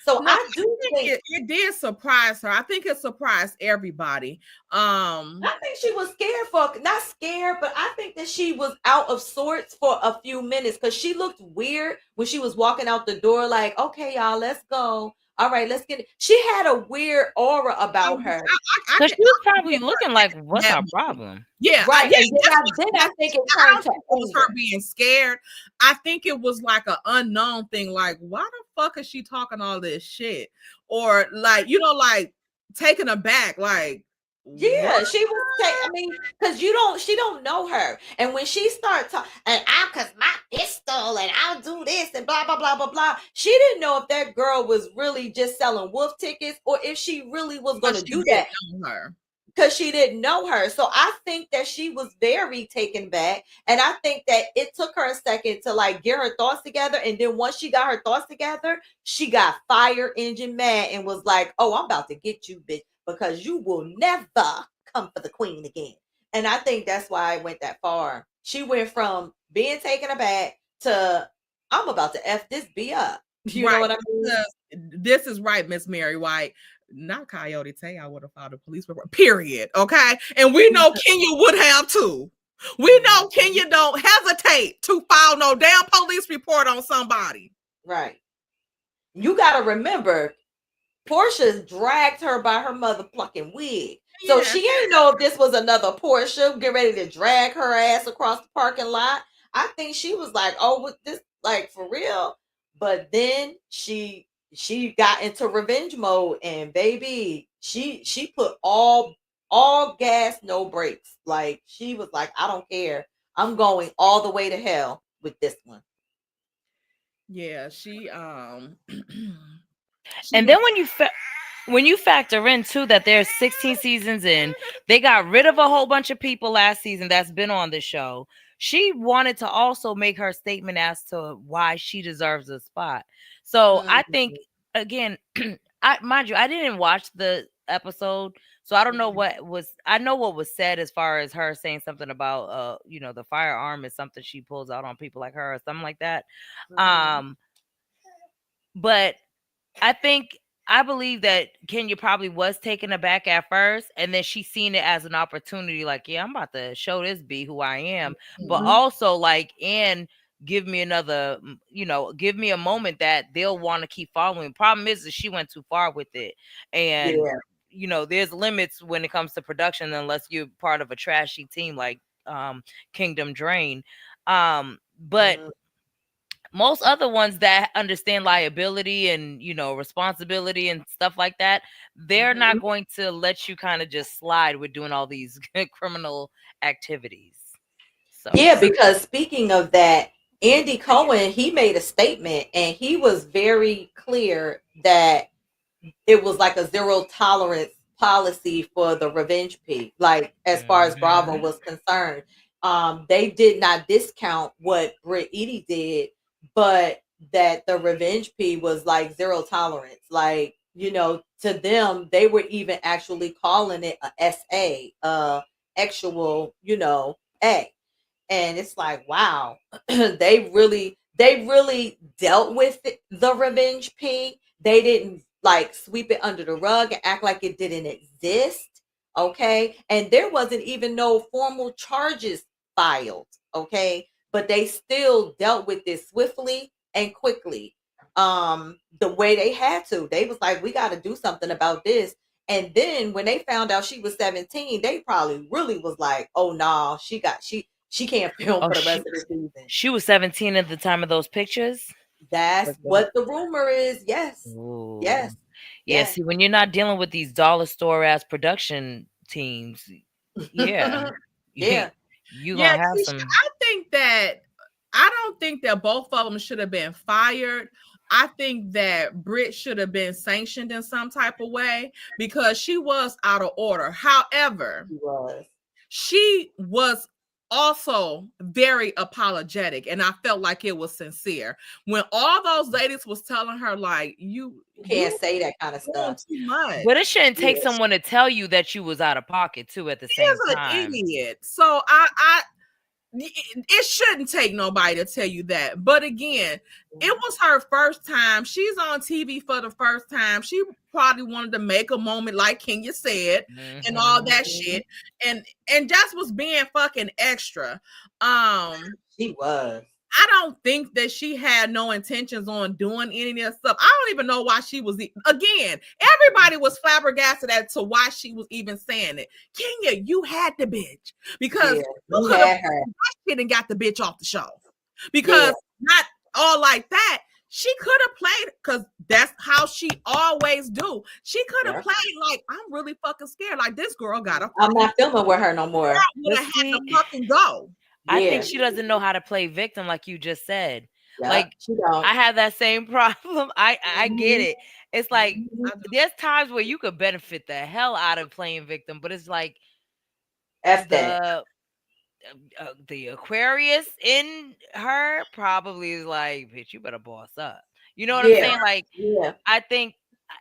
So No, I do think it did surprise her. I think it surprised everybody. I think she was scared not scared, but I think that she was out of sorts for a few minutes, because she looked weird when she was walking out the door, like, "Okay, y'all, let's go. All right, let's get it." She had a weird aura about her. Because she was probably looking like, what's our problem? Yeah, right. Yeah, Then I think it turned to was her being scared. I think it was like an unknown thing. Like, why the fuck is she talking all this shit? Or like, like taken aback. Like, yeah, what? she was. I mean, because she don't know her, and when she started talking, and cause my pistol, and I'll do this, and blah blah blah blah blah. She didn't know if that girl was really just selling wolf tickets, or if she really was going to do that. Because she didn't know her. So I think that she was very taken back. And I think that it took her a second to like get her thoughts together. And then once she got her thoughts together, she got fire engine mad and was like, "Oh, I'm about to get you, bitch, because you will never come for the queen again." And I think that's why it went that far. She went from being taken aback to, "I'm about to F this B up." You know what I mean? This is right, Miss Mary White. Not Coyote Tay, I would have filed a police report, period. Okay. And we know Kenya would have too. We know Kenya don't hesitate to file no damn police report on somebody. Right. You got to remember, Portia dragged her by her mother plucking wig. So she ain't know if this was another Portia get ready to drag her ass across the parking lot. I think she was like, "Oh, with this, like, for real." But then she got into revenge mode, and baby, she put all gas, no brakes. Like, she was like, "I don't care. I'm going all the way to hell with this one." Yeah, she and then when you factor in too that there's 16 seasons in, they got rid of a whole bunch of people last season that's been on the show. She wanted to also make her statement as to why she deserves a spot. So I think, again, mind you, I didn't watch the episode, so I don't know I know what was said as far as her saying something about the firearm is something she pulls out on people like her or something like that. But I believe that Kenya probably was taken aback at first, and then she seen it as an opportunity, like, yeah, I'm about to show this B who I am, but also like, and give me another, give me a moment that they'll want to keep following. Problem is that she went too far with it, and there's limits when it comes to production unless you're part of a trashy team like Kingdom Drain, but most other ones that understand liability and responsibility and stuff like that, they're not going to let you kind of just slide with doing all these criminal activities. So yeah, because speaking of that, Andy Cohen, he made a statement, and he was very clear that it was like a zero tolerance policy for the revenge P. Like, as far as Bravo was concerned, they did not discount what Britt Edie did, but that the revenge P was like zero tolerance. Like, to them, they were even actually calling it a SA, actual, A. And it's like, wow, they they really dealt with the revenge pig. They didn't like sweep it under the rug and act like it didn't exist. Okay. And there wasn't even no formal charges filed. Okay. But they still dealt with this swiftly and quickly. The way they had to. They was like, we got to do something about this. And then when they found out she was 17, they probably really was like, oh no, she can't film for the rest of the season. She was 17 at the time of those pictures. That's what the rumor is. Yes. Ooh. Yes. Yeah. See, when you're not dealing with these dollar store ass production teams, yeah. Yeah. You gonna have Keisha, some. I don't think that both of them should have been fired. I think that Britt should have been sanctioned in some type of way because she was out of order. However, she was also very apologetic, and I felt like it was sincere when all those ladies was telling her like, you can't say that kind of stuff too much. But it shouldn't take someone to tell you that you was out of pocket too at the same time. An idiot. So it shouldn't take nobody to tell you that. But again, it was her first time. She's on TV for the first time. She probably wanted to make a moment, like Kenya said, and all that shit. And just was being fucking extra. She was. I don't think that she had no intentions on doing any of that stuff. I don't even know why she was. Again, everybody was flabbergasted as to why she was even saying it. Kenya, you had the bitch because you could have shit and got the bitch off the show. Because not all like that. She could have played because that's how she always do. She could have played like, I'm really fucking scared. Like, this girl got I'm not filming with her no more. Would have had to fucking go. I think she doesn't know how to play victim, like you just said. Yeah, like I have that same problem. I get it. It's like there's times where you could benefit the hell out of playing victim, but it's like the Aquarius in her probably is like, bitch, you better boss up. You know what I'm saying? Like, I think,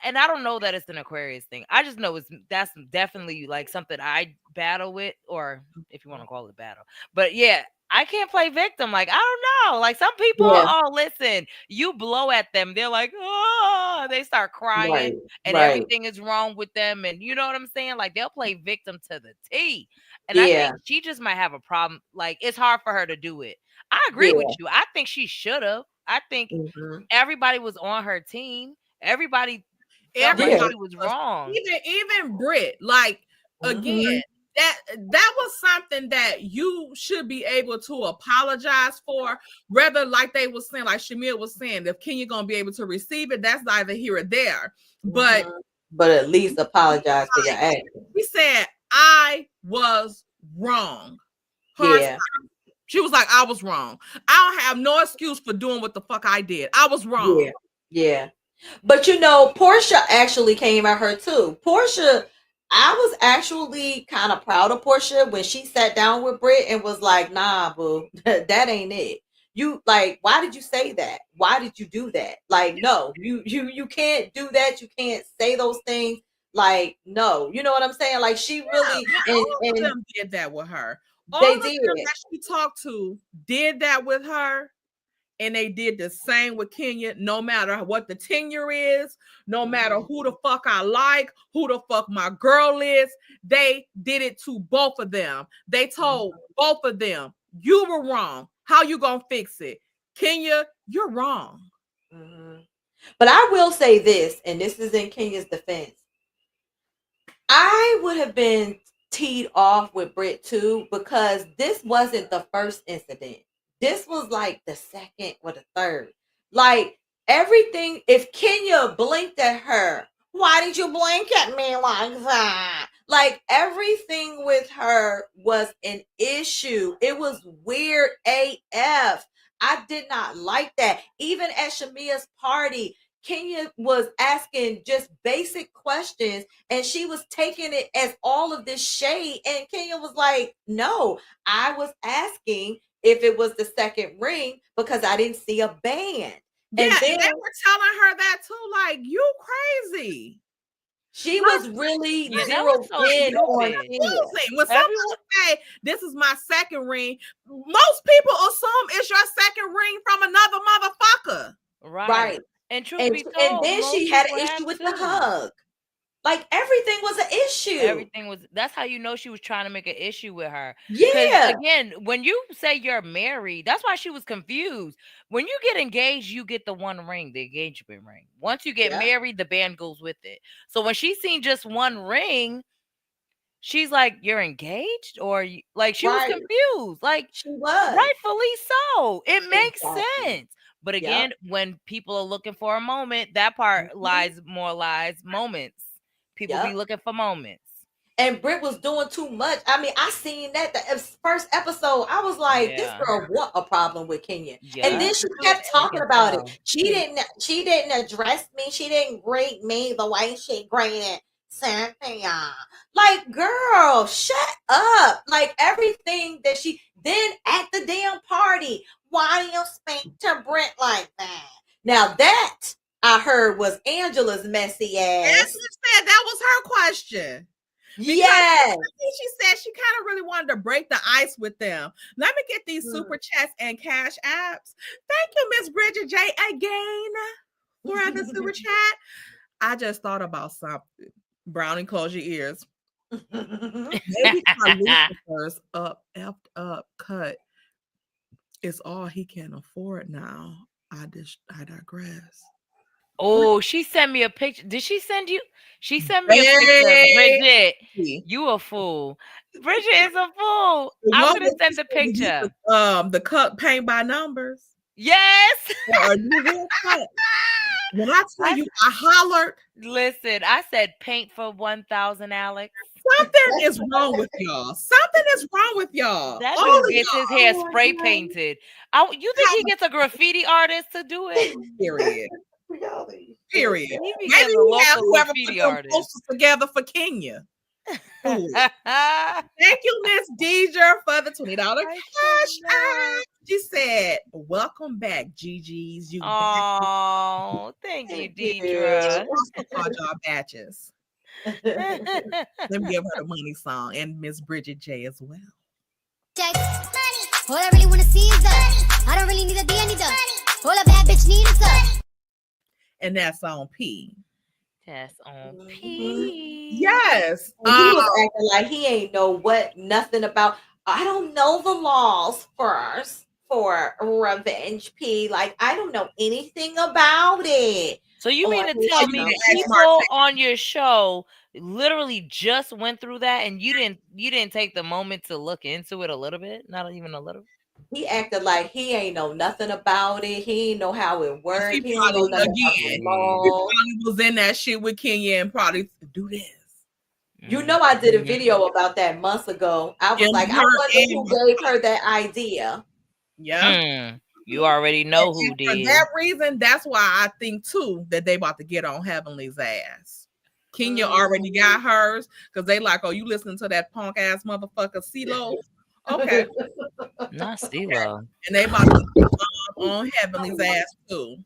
and I don't know that it's an Aquarius thing. I just know that's definitely like something I battle with, or if you want to call it battle. But yeah, I can't play victim. Like, I don't know. Like some people, oh, listen, you blow at them. They're like, oh, they start crying and everything is wrong with them. And you know what I'm saying? Like they'll play victim to the T. And I think she just might have a problem. Like it's hard for her to do it. I agree with you. I think she should have. I think everybody was on her team. Everybody was wrong. Even Britt, like again, that was something that you should be able to apologize for. Rather, like they was saying, like Shamia was saying, if Kenya gonna be able to receive it, that's neither here or there. But at least apologize for your action. He said, I was wrong. She was like, I was wrong. I don't have no excuse for doing what the fuck I did. I was wrong. Yeah. But you know, Portia actually came at her too. Portia, I was actually kind of proud of Portia when she sat down with Britt and was like, nah, boo, that ain't it. You like, why did you say that? Why did you do that? Like, no, you can't do that. You can't say those things. Like, no, you know what I'm saying? Like, she really all of them did that with her. They all did. Of them that she talked to did that with her, and they did the same with Kenya. No matter what the tenure is, no matter who the fuck I like, who the fuck my girl is, they did it to both of them. They told both of them, you were wrong. How you gonna fix it? Kenya, you're wrong. But I will say this, and this is in Kenya's defense. I would have been teed off with Britt too, because this wasn't the first incident. This was like the second or the third. Like everything, if Kenya blinked at her, why did you blink at me like that? Like everything with her was an issue. It was weird AF. I did not like that. Even at Shamia's party, Kenya was asking just basic questions and she was taking it as all of this shade. And Kenya was like, no, I was asking if it was the second ring because I didn't see a band. Yeah, and they were telling her that too, like, you crazy. She was really Yeah, that zeroed was so in on stupid. Kenya. Confusing. When Everyone- somebody say this is my second ring, most people assume it's your second ring from another motherfucker. Right. And truth And, be and told, then most she had people an have issue with the too. hug. Like everything was an issue. Everything was. That's how you know she was trying to make an issue with her. Yeah. Again, when you say you're married, that's why she was confused. When you get engaged, you get the one ring, the engagement ring. Once you get married, the band goes with it. So when she seen just one ring, she's like, "You're engaged," or like she was confused. Like she was rightfully so. It makes Exactly. sense. But again, when people are looking for a moment, that part lies moments. People be looking for moments. And Britt was doing too much. I mean, I seen that the first episode. I was like, this girl want a problem with Kenya. And then she kept talking about it. She didn't address me. She didn't greet me the way she greeted Cynthia. Like, girl, shut up. Like everything that she then at the damn party. Why do you speak to Britt like that? Now that I heard was Angela's messy ass. Angela said that was her question. Yes. I think she said she kind of really wanted to break the ice with them. Let me get these super chats and cash apps. Thank you, Miss Bridget J, again for the super chat. I just thought about something. Brownie, close your ears. Maybe Lucifer's effed up cut is all he can afford now. I digress. Oh, she sent me a picture. Did she send you? She sent me a picture. Bridget, you a fool. Bridget is a fool. I'm gonna send the picture. The cut paint by numbers. Yes. When I tell you, I hollered. Listen, I said paint for 1,000, Alex. Something is wrong with y'all. Something is wrong with y'all. That dude gets his hair spray painted. You think he gets a graffiti artist to do it? Period. Period. Maybe Maybe a we have local whoever graffiti put them artist. posters together for Kenya. Thank you, Miss Deidre, for the $20 cash app. She said, "Welcome back, GGs. You oh, thank you, Deidre. Y'all batches." Let me give her the money song and Miss Bridget J as well. All I really wanna see is us. I don't really need a D, I need us. All a bad bitch need is us. And that's on P. That's on P. Yes. He was acting like he ain't know nothing about. I don't know the laws for revenge P. Like, I don't know anything about it. So you mean to tell me people on your show literally just went through that and you didn't take the moment to look into it a little bit? Not even a little? He acted like he ain't know nothing about it. He ain't know how it worked. He don't know nothing He probably was in that shit with Kenya and probably do this. You know, I did a video about that months ago. I was like, I wonder who gave her that idea. Yeah. You already know who did. For that reason, that's why I think too that they about to get on Heavenly's ass. Kenya already got hers because they like, oh, you listening to that punk ass motherfucker CeeLo? Okay. Not CeeLo. And they about to get on Heavenly's ass too.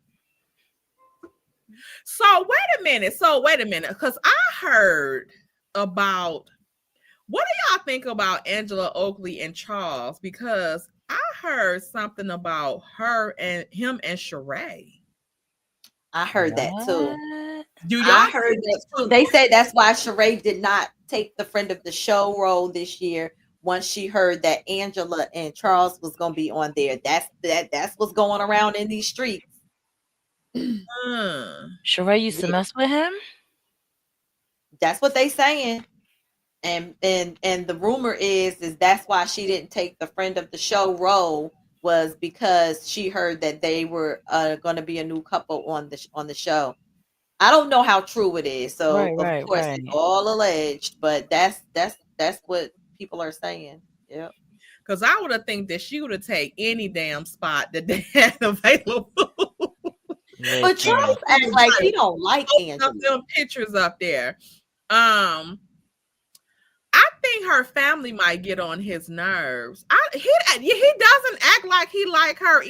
So wait a minute. Because I heard about, what do y'all think about Angela Oakley and Charles? Because I heard something about her and him and Sheree. I heard that too. Do y'all I heard that too. They said that's why Sheree did not take the friend of the show role this year. Once she heard that Angela and Charles was gonna be on there, that's what's going around in these streets. Sheree used to mess with him. That's what they saying, and the rumor is that's why she didn't take the friend of the show role, was because she heard that they were going to be a new couple on the show. I don't know how true it is, so of course it's all alleged, but that's what people are saying. Yeah, because I would have think that she would have taken any damn spot that they had available. But Charles acts like he don't like Angela. Them pictures up there. I think her family might get on his nerves. He doesn't act like he like her.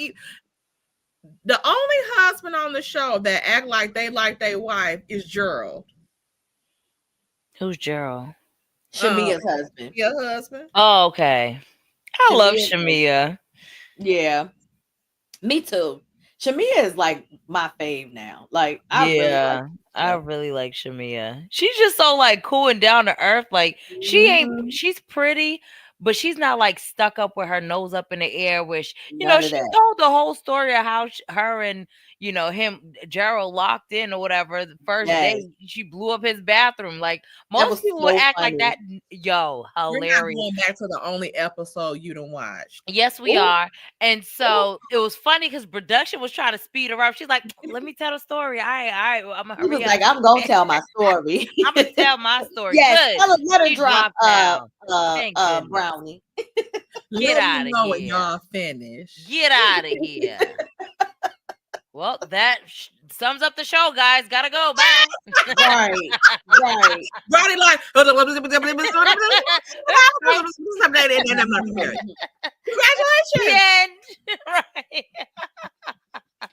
The only husband on the show that act like they like their wife is Gerald. Who's Gerald? Shamia's husband. Your husband. Oh, okay. I love Shamia's Shamia. Yeah, me too. Shamia is like my fave now. Like I really like Yeah, I her. really like Shamia. She's just so like cool and down to earth. Like Mhm. she's pretty, but she's not like stuck up with her nose up in the air. Which None of she that. told the whole story of how her and him Gerald locked in or whatever the first Yes, day. She blew up his bathroom. Like that most was people would so act like funny. that. Yo, We're not hilarious. going back to the only episode you done watched. Yes, we Ooh. are. And so it was funny because production was trying to speed her up. She's like, let me tell the story. All right, I'm gonna He was hurry like, up. I'm gonna tell my story. I'm gonna tell my story. Yes, Good. let her She drop dropped down. Thank goodness. Brownie. Get Let out me of know when here. y'all finish. Get out of here. Well, that sums up the show, guys. Gotta go. Bye. Right, right. Brownie like, The congratulations. end. Right.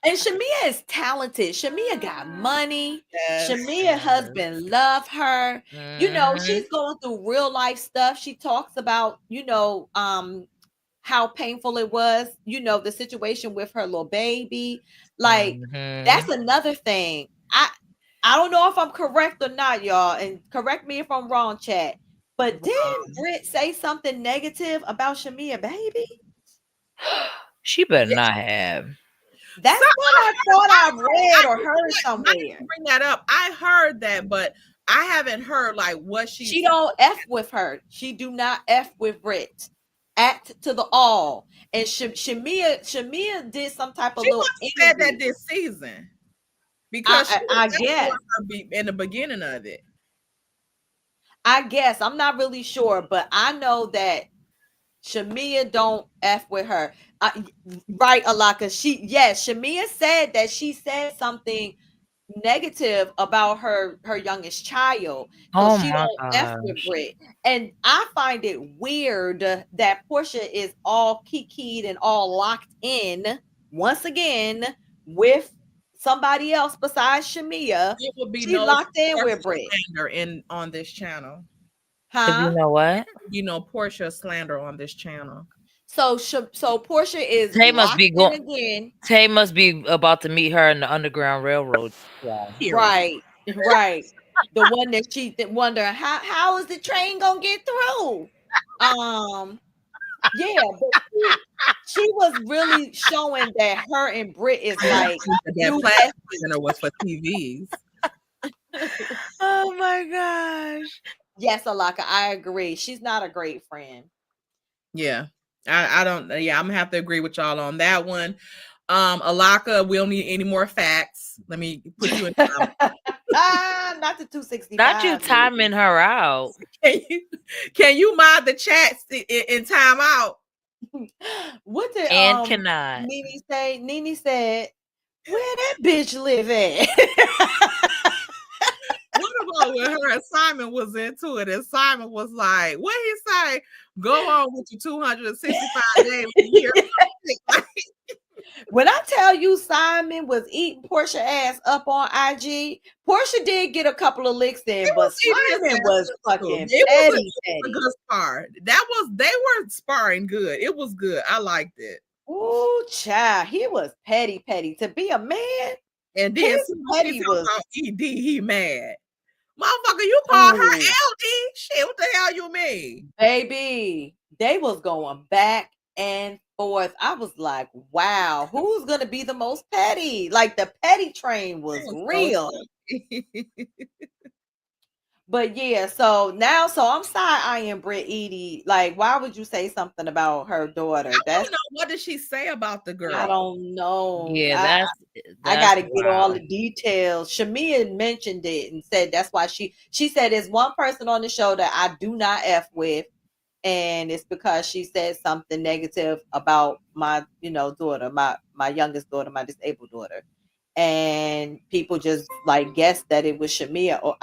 And Shamia is talented. Shamia got money. Yes. Shamia husband love her. Mhm. She's going through real life stuff. She talks about, how painful it was, the situation with her little baby. Like, Mhm. that's another thing. I don't know if I'm correct or not, y'all, and correct me if I'm wrong, chat. But didn't Britt say something negative about Shamia baby? She better not have. That's So, what I thought I read or heard I didn't somewhere. bring that up. I heard that, but I haven't heard like what She don't F with her. She do not F with Britt. Act to the all. And Shamia did some type of She little must have said that interview. this season because she I was guess. in the beginning of it. I guess. I'm not really sure, but I know that Shamia don't F with her. Right, Alaka. Shamia said that she said something negative about her youngest child. So Oh she my don't F with gosh. Britt. And I find it weird that Portia is all kikied and all locked in once again with somebody else besides Shamia. It would be She's no locked in Portia with Britt. slander on this channel. You know what? Portia slander on this channel. So Portia is Tay must locked be in going. again. Tay must be about to meet her in the Underground Railroad. Period. Right. The one that she wonder how is the train gonna get through? Yeah, but she was really showing that her and Britt is like That plastic center was for TVs. Oh my gosh. Yes, Alaka, I agree. She's not a great friend. Yeah. I don't I'm gonna have to agree with y'all on that one. Alaka, we don't need any more facts. Let me put you in time. Not the 265. Not you timing her out. Can you mod the chats in time out? What did And cannot. Nene say? Nene said, where that bitch live at? What about when her assignment was into it? And Simon was like, what he say? Go on with your 265 days a year. When I tell you Simon was eating Portia ass up on IG, Portia did get a couple of licks in, but Simon was fucking it petty. was a good spar. They were sparring good. It was good. I liked it. Ooh, child, he was petty to be a man. And then petty was ED, he mad. Motherfucker, you called her LD. Shit, what the hell you mean? Baby, they was going back and forth. I was like, wow, who's gonna be the most petty? Like the petty train was real. But yeah, so I'm side-eyeing Britt Edie. Like, why would you say something about her daughter? I don't know. What did she say about the girl? I don't know. Yeah, I got to get all the details. Shamia mentioned it and said that's why she said there's one person on the show that I do not F with, and it's because she said something negative about my daughter, my youngest daughter, my disabled daughter. And people just like guessed that it was Shamia or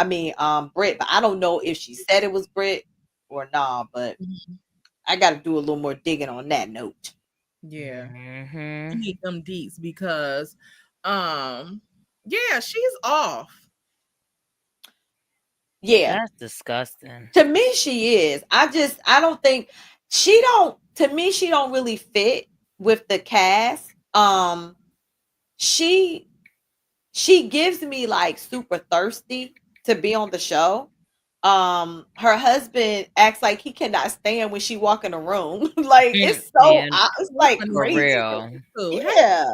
Britt, but I don't know if she said it was Britt or nah, but I got to do a little more digging on that note. Yeah. You need them deets because she's off. Yeah. That's disgusting. To me, she is. I don't think to me, she don't really fit with the cast. She gives me like super thirsty to be on the show. Her husband acts like he cannot stand when she walk in the room. Like it's so Yeah, it's like Husband is for crazy. real. too. Hey, Yeah.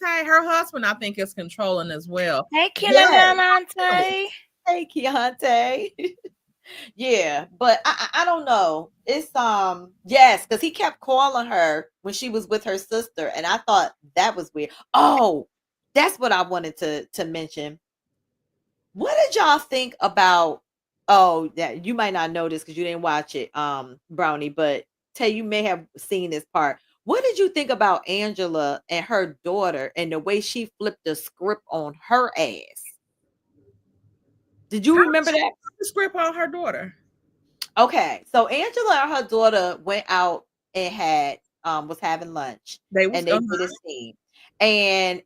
Keontae, her husband, I think, is controlling as well. Hey, Yes. Keontae. Hey, Keontae. Yeah, but I don't know. It's yes, because he kept calling her when she was with her sister, and I thought that was weird. Oh, that's what I wanted to mention. What did y'all think about? Oh, yeah, you might not know this because you didn't watch it, Brownie, but Tay, you may have seen this part. What did you think about Angela and her daughter and the way she flipped the script on her ass? Did you How remember did she that? flip the script on her daughter? Okay, so Angela and her daughter went out and had was having lunch, They was and they did a scene, and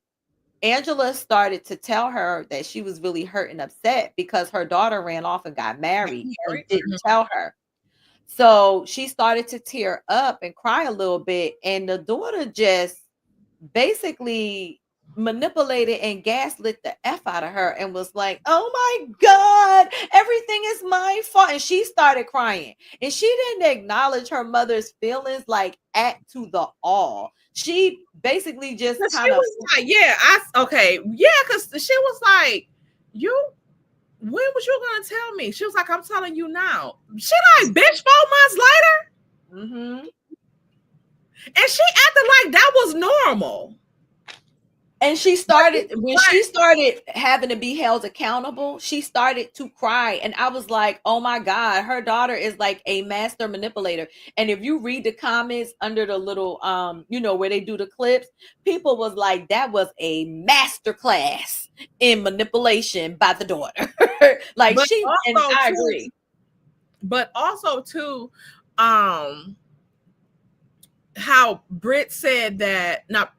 Angela started to tell her that she was really hurt and upset because her daughter ran off and got married and married. didn't tell her. So she started to tear up and cry a little bit, and the daughter just basically manipulated and gaslit the F out of her and was like, oh my God, everything is my fault. And she started crying. And she didn't acknowledge her mother's feelings like at to the all. She basically just She kind of was like, because she was like, when was you gonna tell me? She was like, I'm telling you now. She like, bitch, 4 months later, mm-hmm. and she acted like that was normal. And she started when she started having to be held accountable, she started to cry. And I was like, oh my God, her daughter is like a master manipulator. And if you read the comments under the little where they do the clips, people was like, that was a master class in manipulation by the daughter. Like But she and also, I too, agree. But also too, how Britt said that not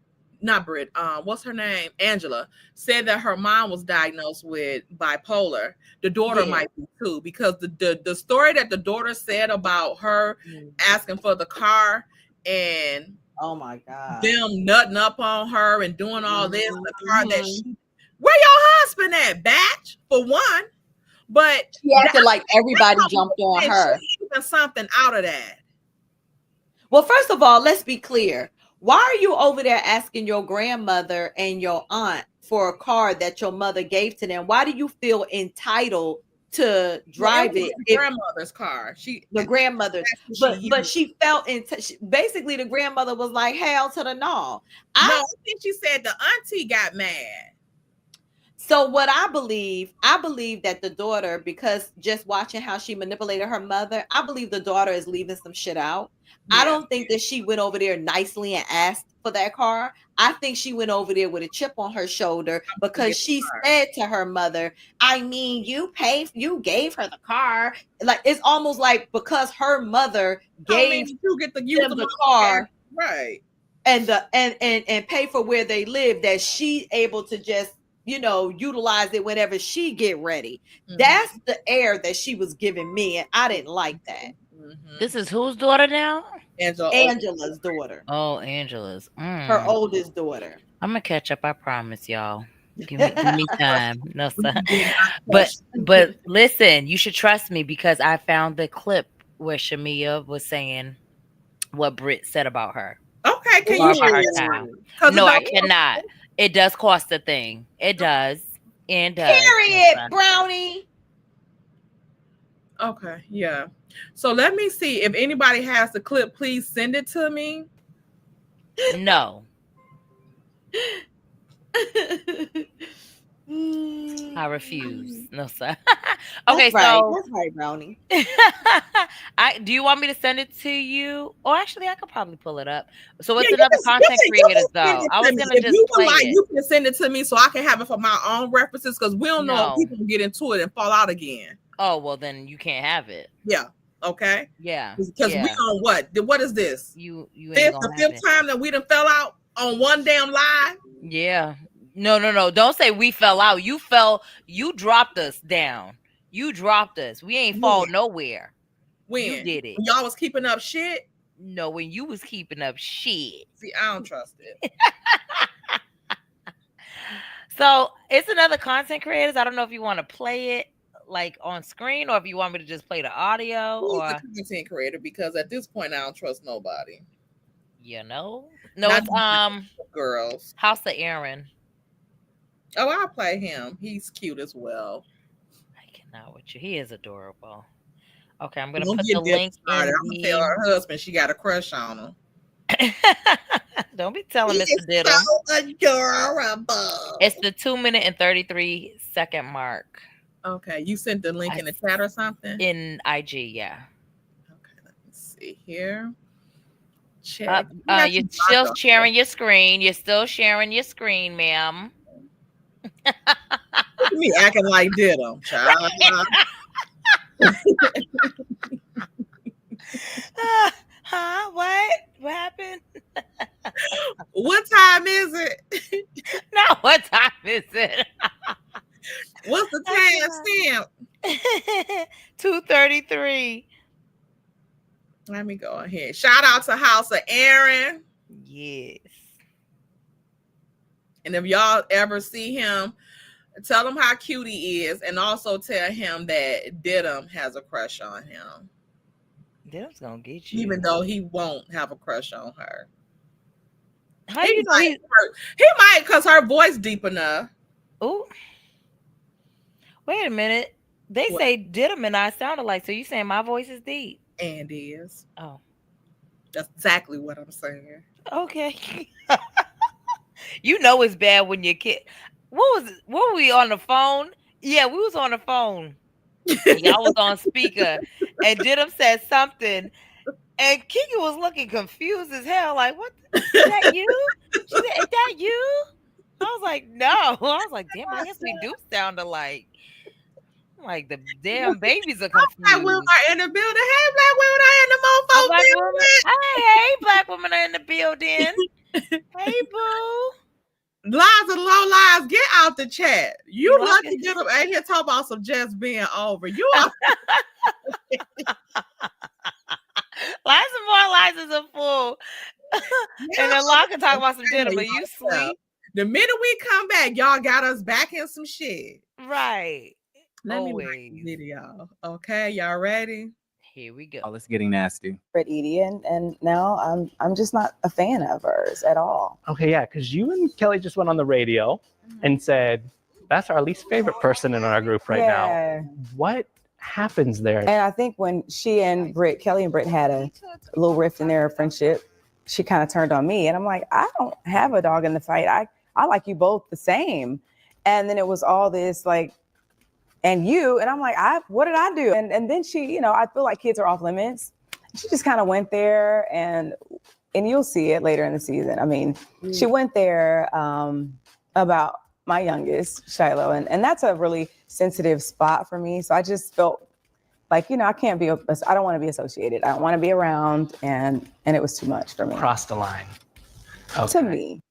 Britt, what's her name? Angela said that her mom was diagnosed with bipolar. The daughter Yeah. might be too, because the story that the daughter said about her asking for the car and oh my God, them nutting up on her and doing all this, the car that Mhm. she, where your husband at, batch, for one. But She acted like everybody jumped on her. Even something out of that. Well, first of all, let's be clear. Why are you over there asking your grandmother and your aunt for a car that your mother gave to them? Why do you feel entitled to drive it? The grandmother's car. The grandmother, but she felt basically the grandmother was like, hell to the no. I think she said the auntie got mad. So what I believe that the daughter, because just watching how she manipulated her mother, I believe the daughter is leaving some shit out. Yeah. I don't think that she went over there nicely and asked for that car. I think she went over there with a chip on her shoulder because she said to her mother, I mean, you gave her the car. Like, it's almost like because her mother gave you get the car, right, and pay for where they live, that she able to just utilize it whenever she get ready. Mm-hmm. That's the air that she was giving me, and I didn't like that. Mm-hmm. This is whose daughter now? Angela's daughter. Oh, Angela's. Her oldest daughter. I'm gonna catch up, I promise y'all. Give me time. No, son. But listen, you should trust me because I found the clip where Shamia was saying what Britt said about her. Okay, can you share her No, I cannot. It does cost a thing. It does. And does. Period, Brownie. Okay, yeah. So let me see if anybody has the clip. Please send it to me. No. I refuse. No, sir. Okay, that's right. So that's right, Brownie. Do you want me to send it to you? Or actually, I could probably pull it up. So it's another content creators, though. I was gonna just play it. You can send it to me so I can have it for my own references, because we don't know if people get into it and fall out again. Oh, well, then you can't have it. Yeah. Okay. Yeah. Because we on what? What is this? You ain't the fifth time that we done fell out on one damn live? Yeah. No. Don't say we fell out. You dropped us down. You dropped us. We ain't When? fall nowhere. When? You did it. When y'all was keeping up shit? No, when you was keeping up shit. See, I don't trust it. So it's another content creators. I don't know if you want to play it like on screen or if you want me to just play the audio Who's or the content creator? Because at this point, I don't trust nobody. no, Not it's girls. House of Aaron. Oh, I'll play him. He's cute as well. I cannot with you. He is adorable. Okay, I'm gonna Don't put get the link in. I'm gonna tell her husband she got a crush on him. Don't be telling He Mr. is Diddle. so adorable. It's the 2-minute and 33-second mark. Okay, you sent the link in the chat or something? In IG, yeah. Okay, let me see here. Check. You're still sharing your screen. You're still sharing your screen, ma'am. Me acting like Diddle, child. Huh? What? What happened? What time is it? No, what time is it? What's the time stamp? 2:33. Let me go ahead. Shout out to House of Aaron. Yes. And if y'all ever see him, tell him how cute he is, and also tell him that Diddum has a crush on him. Didum's gonna get you, even though he won't have a crush on her. How you know he might because her voice deep enough. Oh, wait a minute. They say Didum and I sound alike, so you saying my voice is deep? And is. Oh, that's exactly what I'm saying. Okay. You know it's bad when your kid. What were we on the phone? Yeah, we was on the phone. Y'all was on speaker, and Didum said something, and Kiki was looking confused as hell. Like, what? Is that you? She said, "Is that you?" I was like, "No." I was like, "Damn, I guess we do sound alike." Like the damn babies are confused. Black women are in the building. Hey, black women are in the mofo building. Hey, black women are in the building. Hey, boo. Lies and low lies, get out the chat. You lucky to get them out here talking about some just being over. You are lies and more lies is a fool. And then Locke can talk about some dinner, but you sleep. The minute we come back, y'all got us back in some shit. Right. Let me make the video. Okay, y'all ready? Here we go. Oh, it's getting nasty. Britt, and now I'm just not a fan of hers at all. Okay, yeah, because you and Kelly just went on the radio and said that's our least favorite person in our group right now. What happens there? And I think when she and Britt, Kelly and Britt had a little rift in their friendship, she kind of turned on me, and I'm like, I don't have a dog in the fight. I like you both the same. And then it was all this like, and you, and I'm like, what did I do? And then she, I feel like kids are off limits. She just kind of went there, and you'll see it later in the season. I mean, she went there about my youngest, Shiloh, and that's a really sensitive spot for me. So I just felt like, I can't be, I don't want to be associated. I don't want to be around, and it was too much for me. Cross the line. To me.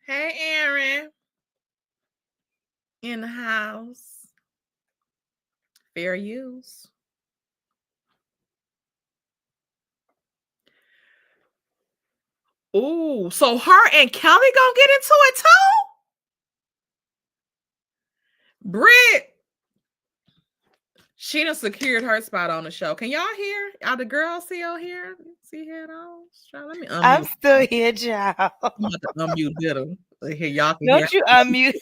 Hey, Aaron. In the house. Fair use. Ooh, so her and Kelly gonna get into it too? Britt, she done secured her spot on the show. Can y'all hear? Are the girls still here? See here at all? Let me unmute. I'm still here, child. I'm about to unmute Diddle. Here, y'all can Don't hear. you unmute?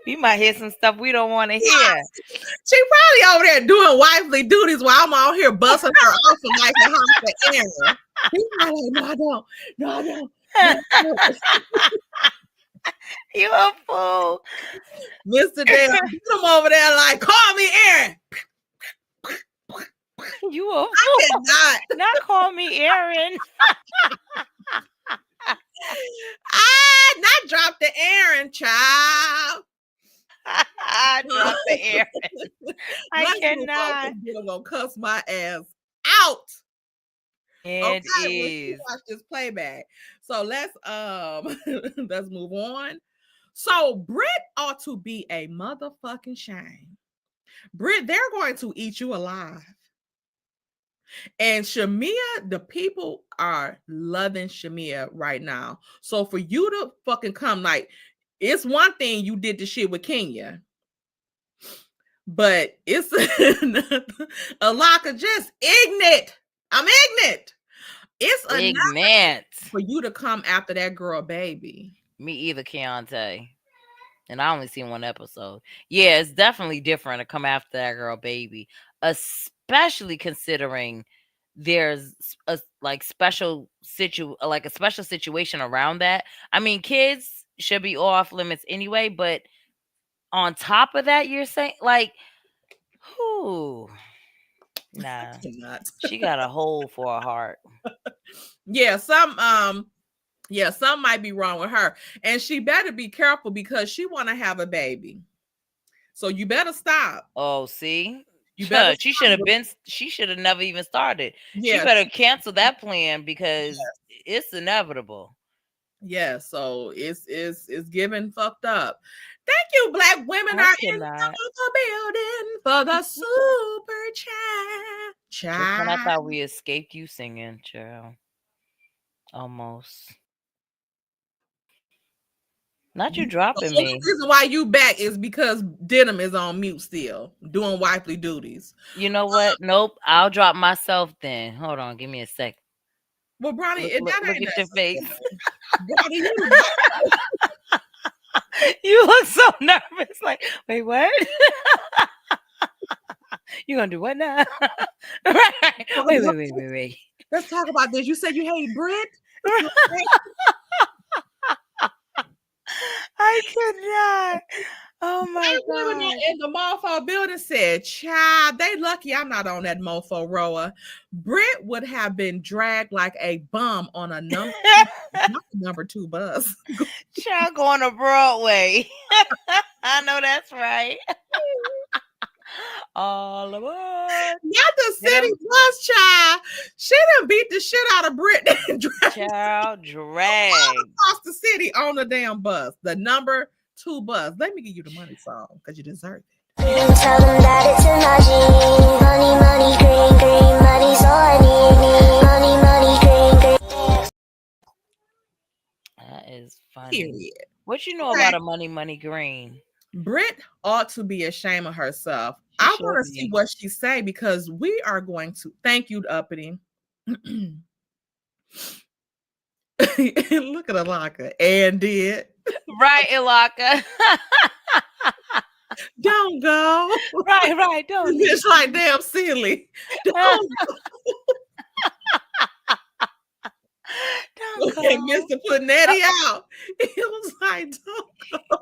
We might hear some stuff we don't want to hear. She probably over there doing wifely duties while I'm out here busting her off for like a House of Aaron. He's probably like, no, I don't. You a fool. Mr. Dale, come over there like, call me Aaron. You a fool. I cannot. Not call me Aaron. Not drop the Aaron, child. Drop the Aaron. I cannot. You're gonna cuss my ass out. It is. Watch this playback. So let's let's move on. So Britt ought to be a motherfucking shame. Britt, they're going to eat you alive. And Shamia, the people are loving Shamia right now. So for you to fucking come, like, it's one thing you did the shit with Kenya, but it's a lot of just ignorant. I'm ignorant. It's enough Ignorant. for you to come after that girl, baby. Me either, Keontae. And I only seen one episode. Yeah, it's definitely different to come after that girl, baby. Especially considering there's a special situation around that. I mean, kids should be off limits anyway, but on top of that, you're saying like, who? Nah, she got a hole for a heart. Yeah, some might be wrong with her, and she better be careful because she want to have a baby. So you better stop. Oh, see, you better. She should have been. She should have never even started. Yes. She better cancel that plan because it's inevitable. Yeah, so it's giving fucked up. Thank you, Black women are in the building for the super chat. Just when I thought we escaped you singing, child. Almost. Not you dropping me. The reason why you back is because Denim is on mute still, doing wifely duties. You know what? Nope. I'll drop myself then. Hold on. Give me a sec. Well, Bronny, look at your face. Bronny, you look so nervous. Like, wait, what? You gonna do what now? Right. Wait. Let's talk about this. You said you hate Britt? I could not. Oh my God. In the mofo building said, child, they lucky I'm not on that mofo rower. Britt would have been dragged like a bum on a number 2 bus. Child going to Broadway. I know that's right. All aboard. Not the city bus, child. She done beat the shit out of Britt and child drag across the city on the damn bus. The number 2 bus. Let me give you the money song because you deserve it. Tell them that it's a magic. Money, green, money's all I need. Money, green. That is funny. Period. What you know about a money, green? Britt ought to be ashamed of herself. I want to see what she say because we are going to thank you, Uppity. Look at Alaka. And did. Right, Ilaka. Don't go. Right. Don't. It's like damn silly. Don't go. Okay, Mr. Panetti out. It was like, don't go.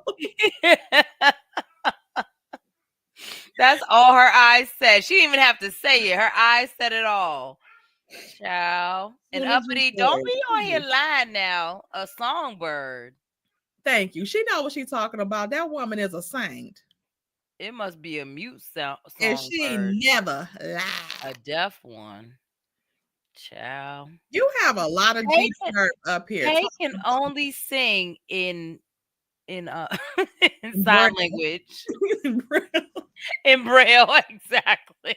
That's all her eyes said. She didn't even have to say it. Her eyes said it all. Child. And Uppity, don't be on your line now. A songbird. Thank you. She knows what she's talking about. That woman is a saint. It must be a mute sound. And she never lied. A deaf one. Child. You have a lot of deep nerve up here. They can only sing in sign language. In Braille, exactly.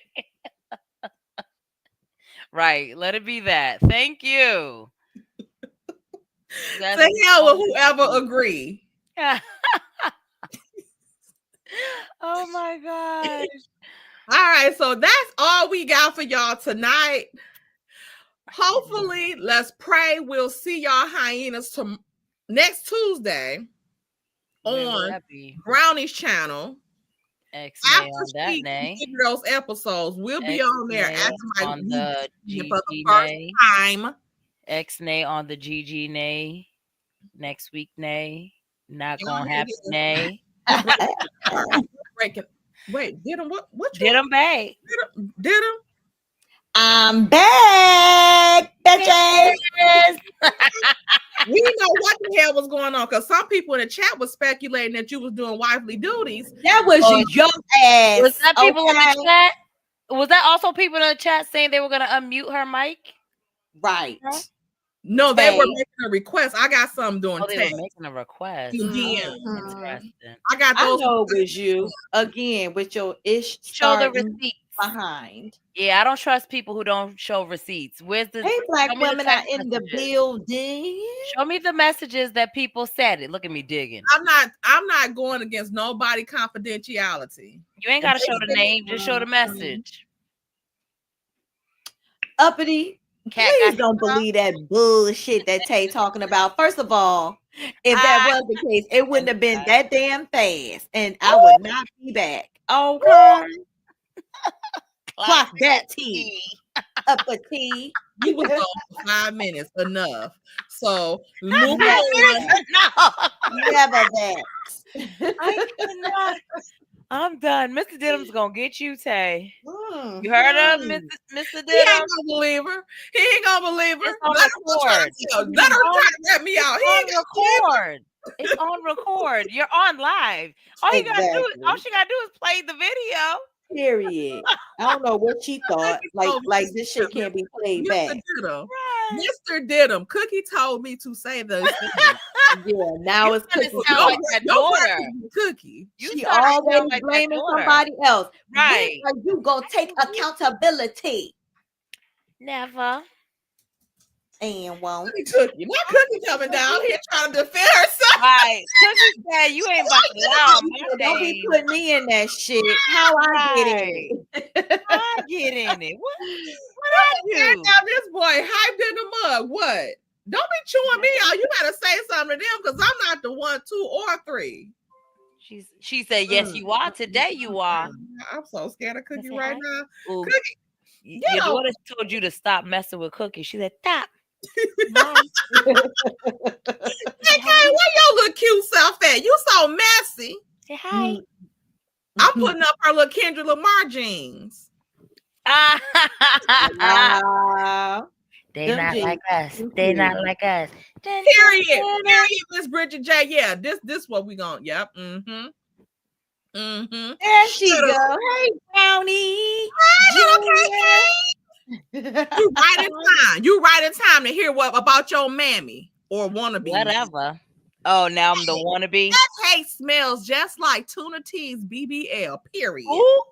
Right. Let it be that. Thank you. Say hell with whoever agree. Oh my gosh. All right, so that's all we got for y'all tonight. Hopefully, let's pray we'll see y'all hyenas next Tuesday on Brownie's channel. After she figure those episodes, we'll be on there on the for the first time. X-Nay on the GG Nay next week. Nay, not gonna happen. Nay. Wait, did him what? Did him back? Did him? I'm back, bitches. We didn't know what the hell was going on because some people in the chat was speculating that you was doing wifely duties. That was your ass. Was that people in the chat? Was that also people in the chat saying they were gonna unmute her mic? Right. No, they were Tay. making a request. I got some doing Oh, they were Tay. making a request. DM. Interesting. I got I those. know it was you again with your ish Show the starting receipts. behind. Yeah, I don't trust people who don't show receipts. Where's the Hey, show black me the women are text in the messages. building. Show me the messages that people said it. Look at me digging. I'm not going against nobody confidentiality. You ain't gotta show the name, just show the message. Uppity, Cat please got don't believe that bullshit that Tay talking about. First of all, if that was the case, it wouldn't have been that damn fast, and I would not be back. Okay, clock that T. Uppity. You was gone for 5 minutes, enough. So move No. on. Never that. I cannot. I'm done. Mr. Didham's gonna get you, Tay. Mm, You heard of mm. Mr. He ain't Didham? gonna believe her. He ain't gonna believe her. It's on Let her record. try to let me out. It's He ain't on record. It's on record. You're on live. All she gotta do is play the video. Period. I don't know what she thought. Like this shit can't be played back. Mr. Didham, Cookie told me to say those things. Yeah, now it's Cookie. Sound like that daughter. Cookie. She always like blaming somebody else. Right. When are you gonna take accountability? Never. And won't. Cookie. Not Cookie coming down here trying to defend herself. Right. Cookie said you ain't about to allow my Don't be name. putting me in that shit. How I get in it? I get in it. What I do? Now this boy hyped in the mug. What? Don't be chewing me out. You gotta say something to them because I'm not the 1, 2, or 3. She said, yes, you are. Today you are. I'm so scared of Cookie right now. Ooh. Cookie, Your daughter told you to stop messing with Cookie. She said, stop. hey, where your little cute self at? You so messy. Say hi. I'm putting up her little Kendra Lamar jeans. They not like us. They not like us. Period. Miss Bridget J. Yeah, this what we gonna. Yep. Mm-hmm. Mm-hmm. There she go. Hey, Brownie. You right in time. You right in time to hear what about your mammy or wannabe. Whatever. Oh, now I'm the wannabe. That hate smells just like Tuna T's BBL. Period. Ooh.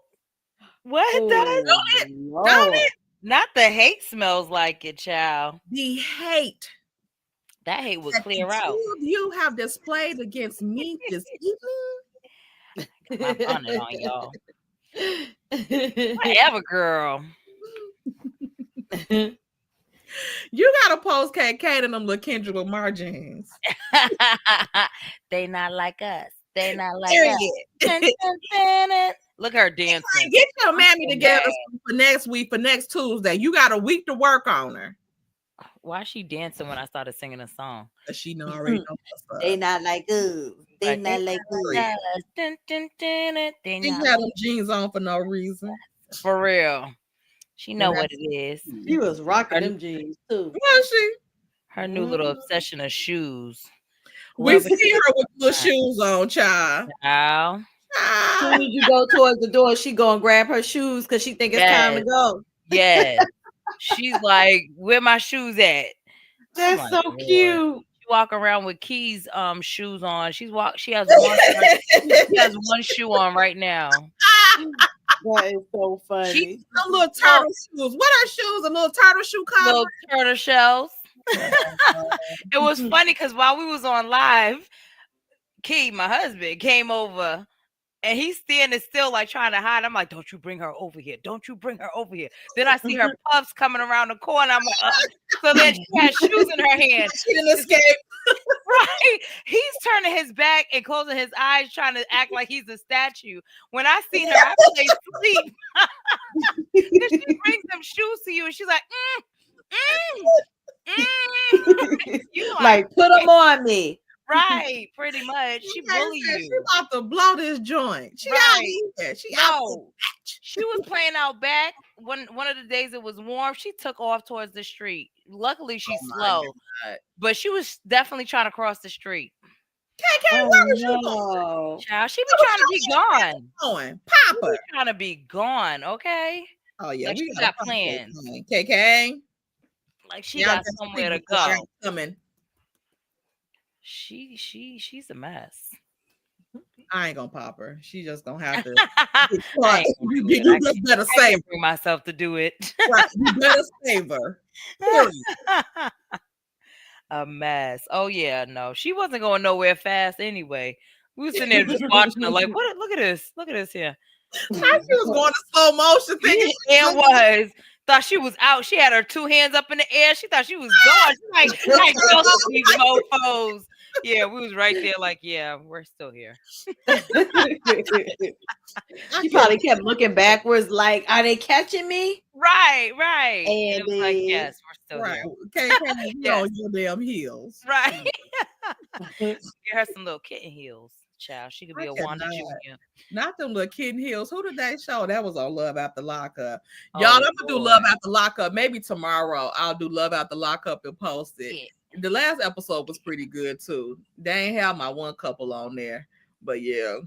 What does? Don't it? Not the hate smells like it, child. The hate. That hate was that clear the out. two of you have displayed against me this evening. I'm on it on y'all. Whatever, girl. You gotta post KK and them little Kendra Lamar jeans. They not like us. They not like Period. us. Look her dancing. Get your mammy together for next week, for next Tuesday. You got a week to work on her. Why is she dancing when I started singing a song? She know already know what's up. They not like us. They not like us. She had them jeans on for no reason. For real. She know what it is. She was rocking them jeans too. Was she? Her new little obsession of shoes. We see her with little shoes on, child. Wow. As soon as you go towards the door, she gonna grab her shoes because she think it's time to go. Yes. She's like, where my shoes at? That's so cute. She walk around with Key's shoes on. She has one shoe on right now. That is so funny. She's some little turtle shoes. What are shoes? A little turtle shoe color? Little turtle shells. It was funny because while we was on live, Key, my husband, came over and he's standing still, like trying to hide. I'm like, don't you bring her over here. Don't you bring her over here. Then I see her puffs coming around the corner. I'm like, so then she has shoes in her hand. She didn't escape. Right. He's turning his back and closing his eyes, trying to act like he's a statue. When I seen her, I play sleep. Then she brings them shoes to you and she's like, you like, put them on me. Right, pretty much. She bullied you. She about to blow this joint. She out here. She out. She was playing out back. One of the days it was warm, she took off towards the street. Luckily, she's slow, but she was definitely trying to cross the street. KK, where was you going? Child, she be trying to be gone. Papa, trying to be gone. Okay. Oh yeah, like we got plans. KK. Like she Y'all got just somewhere to think before go. I'm coming. She's a mess. I ain't gonna pop her. She just gonna have to. I Right. ain't gonna do You it. just better I save can't bring myself to do it. her. Right. You better save her. Period. A mess. Oh yeah, no, she wasn't going nowhere fast anyway. We were sitting there just watching her, like, what? Look at this. Look at this here. She was going to slow motion thinking. And was thought she was out. She had her two hands up in the air. She thought she was gone. She like these mofos. Yeah, we was right there. Like, yeah, we're still here. She probably kept looking backwards, like, "Are they catching me?" Right. And it was like, And yes, we're still Right. here. Can't Yes. on your damn heels. Right. Get her some little kitten heels, child. She could be I a Wanda cannot. Junior. Not them little kitten heels. Who did they show? That was on Love After Lockup. Oh, Y'all, I'm gonna do Lord. Love After Lockup. Maybe tomorrow I'll do Love After Lockup and post it. Yeah. The last episode was pretty good too. They ain't have my one couple on there, but yeah.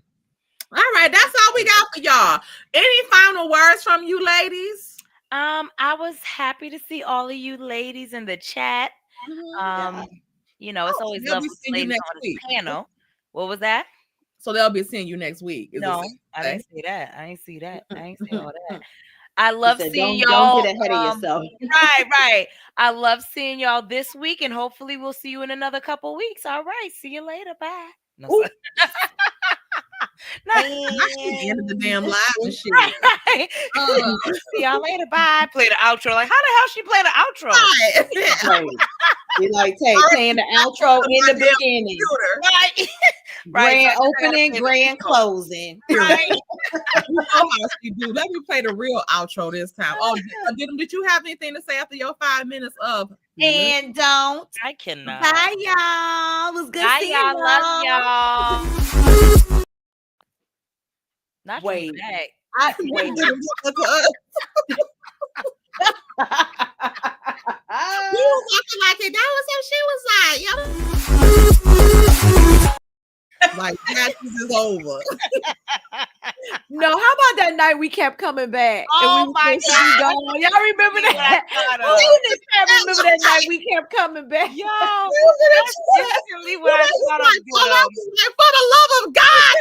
All right, that's all we got for y'all. Any final words from you ladies? I was happy to see all of you ladies in the chat. You know, it's always they'll be lovely to seeing you ladies next on this week. panel. What was that? So they'll be seeing you next week. is No, what you I say? didn't see that. I ain't see that. I ain't see all that. I love Said, seeing don't y'all. get ahead of yourself. Right. I love seeing y'all this week, and hopefully we'll see you in another couple weeks. All right. See you later. Bye. No, Ooh. sorry. I should end of the damn live and shit. Right. See y'all later. Bye. Play the outro. Like, how the hell she play the outro? Right. Right. You like playing the outro in the beginning. Right. Grand So opening, grand closing. Right. You know how she do. Let me play the real outro this time. Oh, did you have anything to say after your 5 minutes of? And don't. I cannot. Bye, y'all. It was good Bye, seeing y'all. y'all. Love y'all. Not Wait. you back. Wait. You was acting like it. That was how she was like, like that is over. No, how about that night we kept coming back? Oh and we my supposed to be gone? Y'all remember that? Who just can't remember that night we kept coming back? Yo, that's definitely what I thought of For the love of God.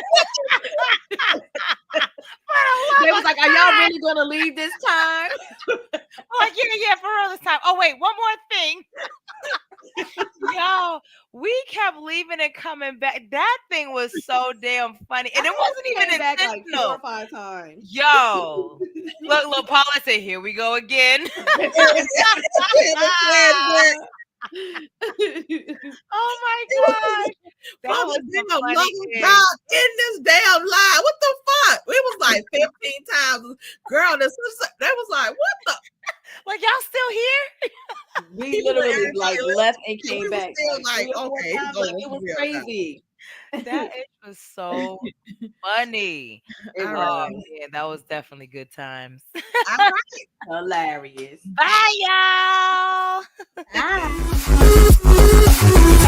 They was like, "Are y'all really gonna leave this time?" Like, yeah, for real this time. Oh, wait, one more thing. Yo, we kept leaving and coming back. That thing was so damn funny. And it wasn't even back like 4 intentional. or 5 times. Yo, look, Paula said, here we go again. Oh my gosh. That was the love funny of thing. God in this damn live. What the fuck? It was like 15 times. Girl, that was like, what the? Like, y'all still here? We literally like left and We came was back. still like, 3 or 4 okay, times, like, it was crazy. That was so funny. It All was Yeah, that was definitely good times. All right. hilarious. Bye, y'all.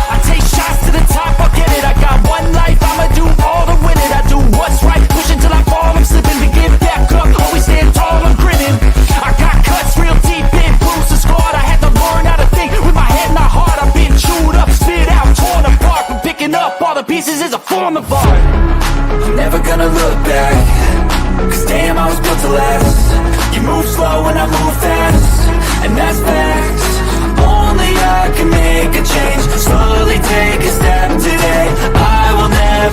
I take shots to the top, I'll get it. I got one life, I'ma do all to win it. I do what's right, push until I fall, I'm slipping to get back up. Always stand tall, I'm grinning. I got cuts real deep in, bruised and scarred. I had to learn how to think with my head and my heart. I've been chewed up, spit out, torn apart. From picking up all the pieces is a form of art. I'm never gonna look back, cause damn, I was built to last. You move slow and I move fast, and that's facts. Only I can make a change. Slowly take a step today. I will never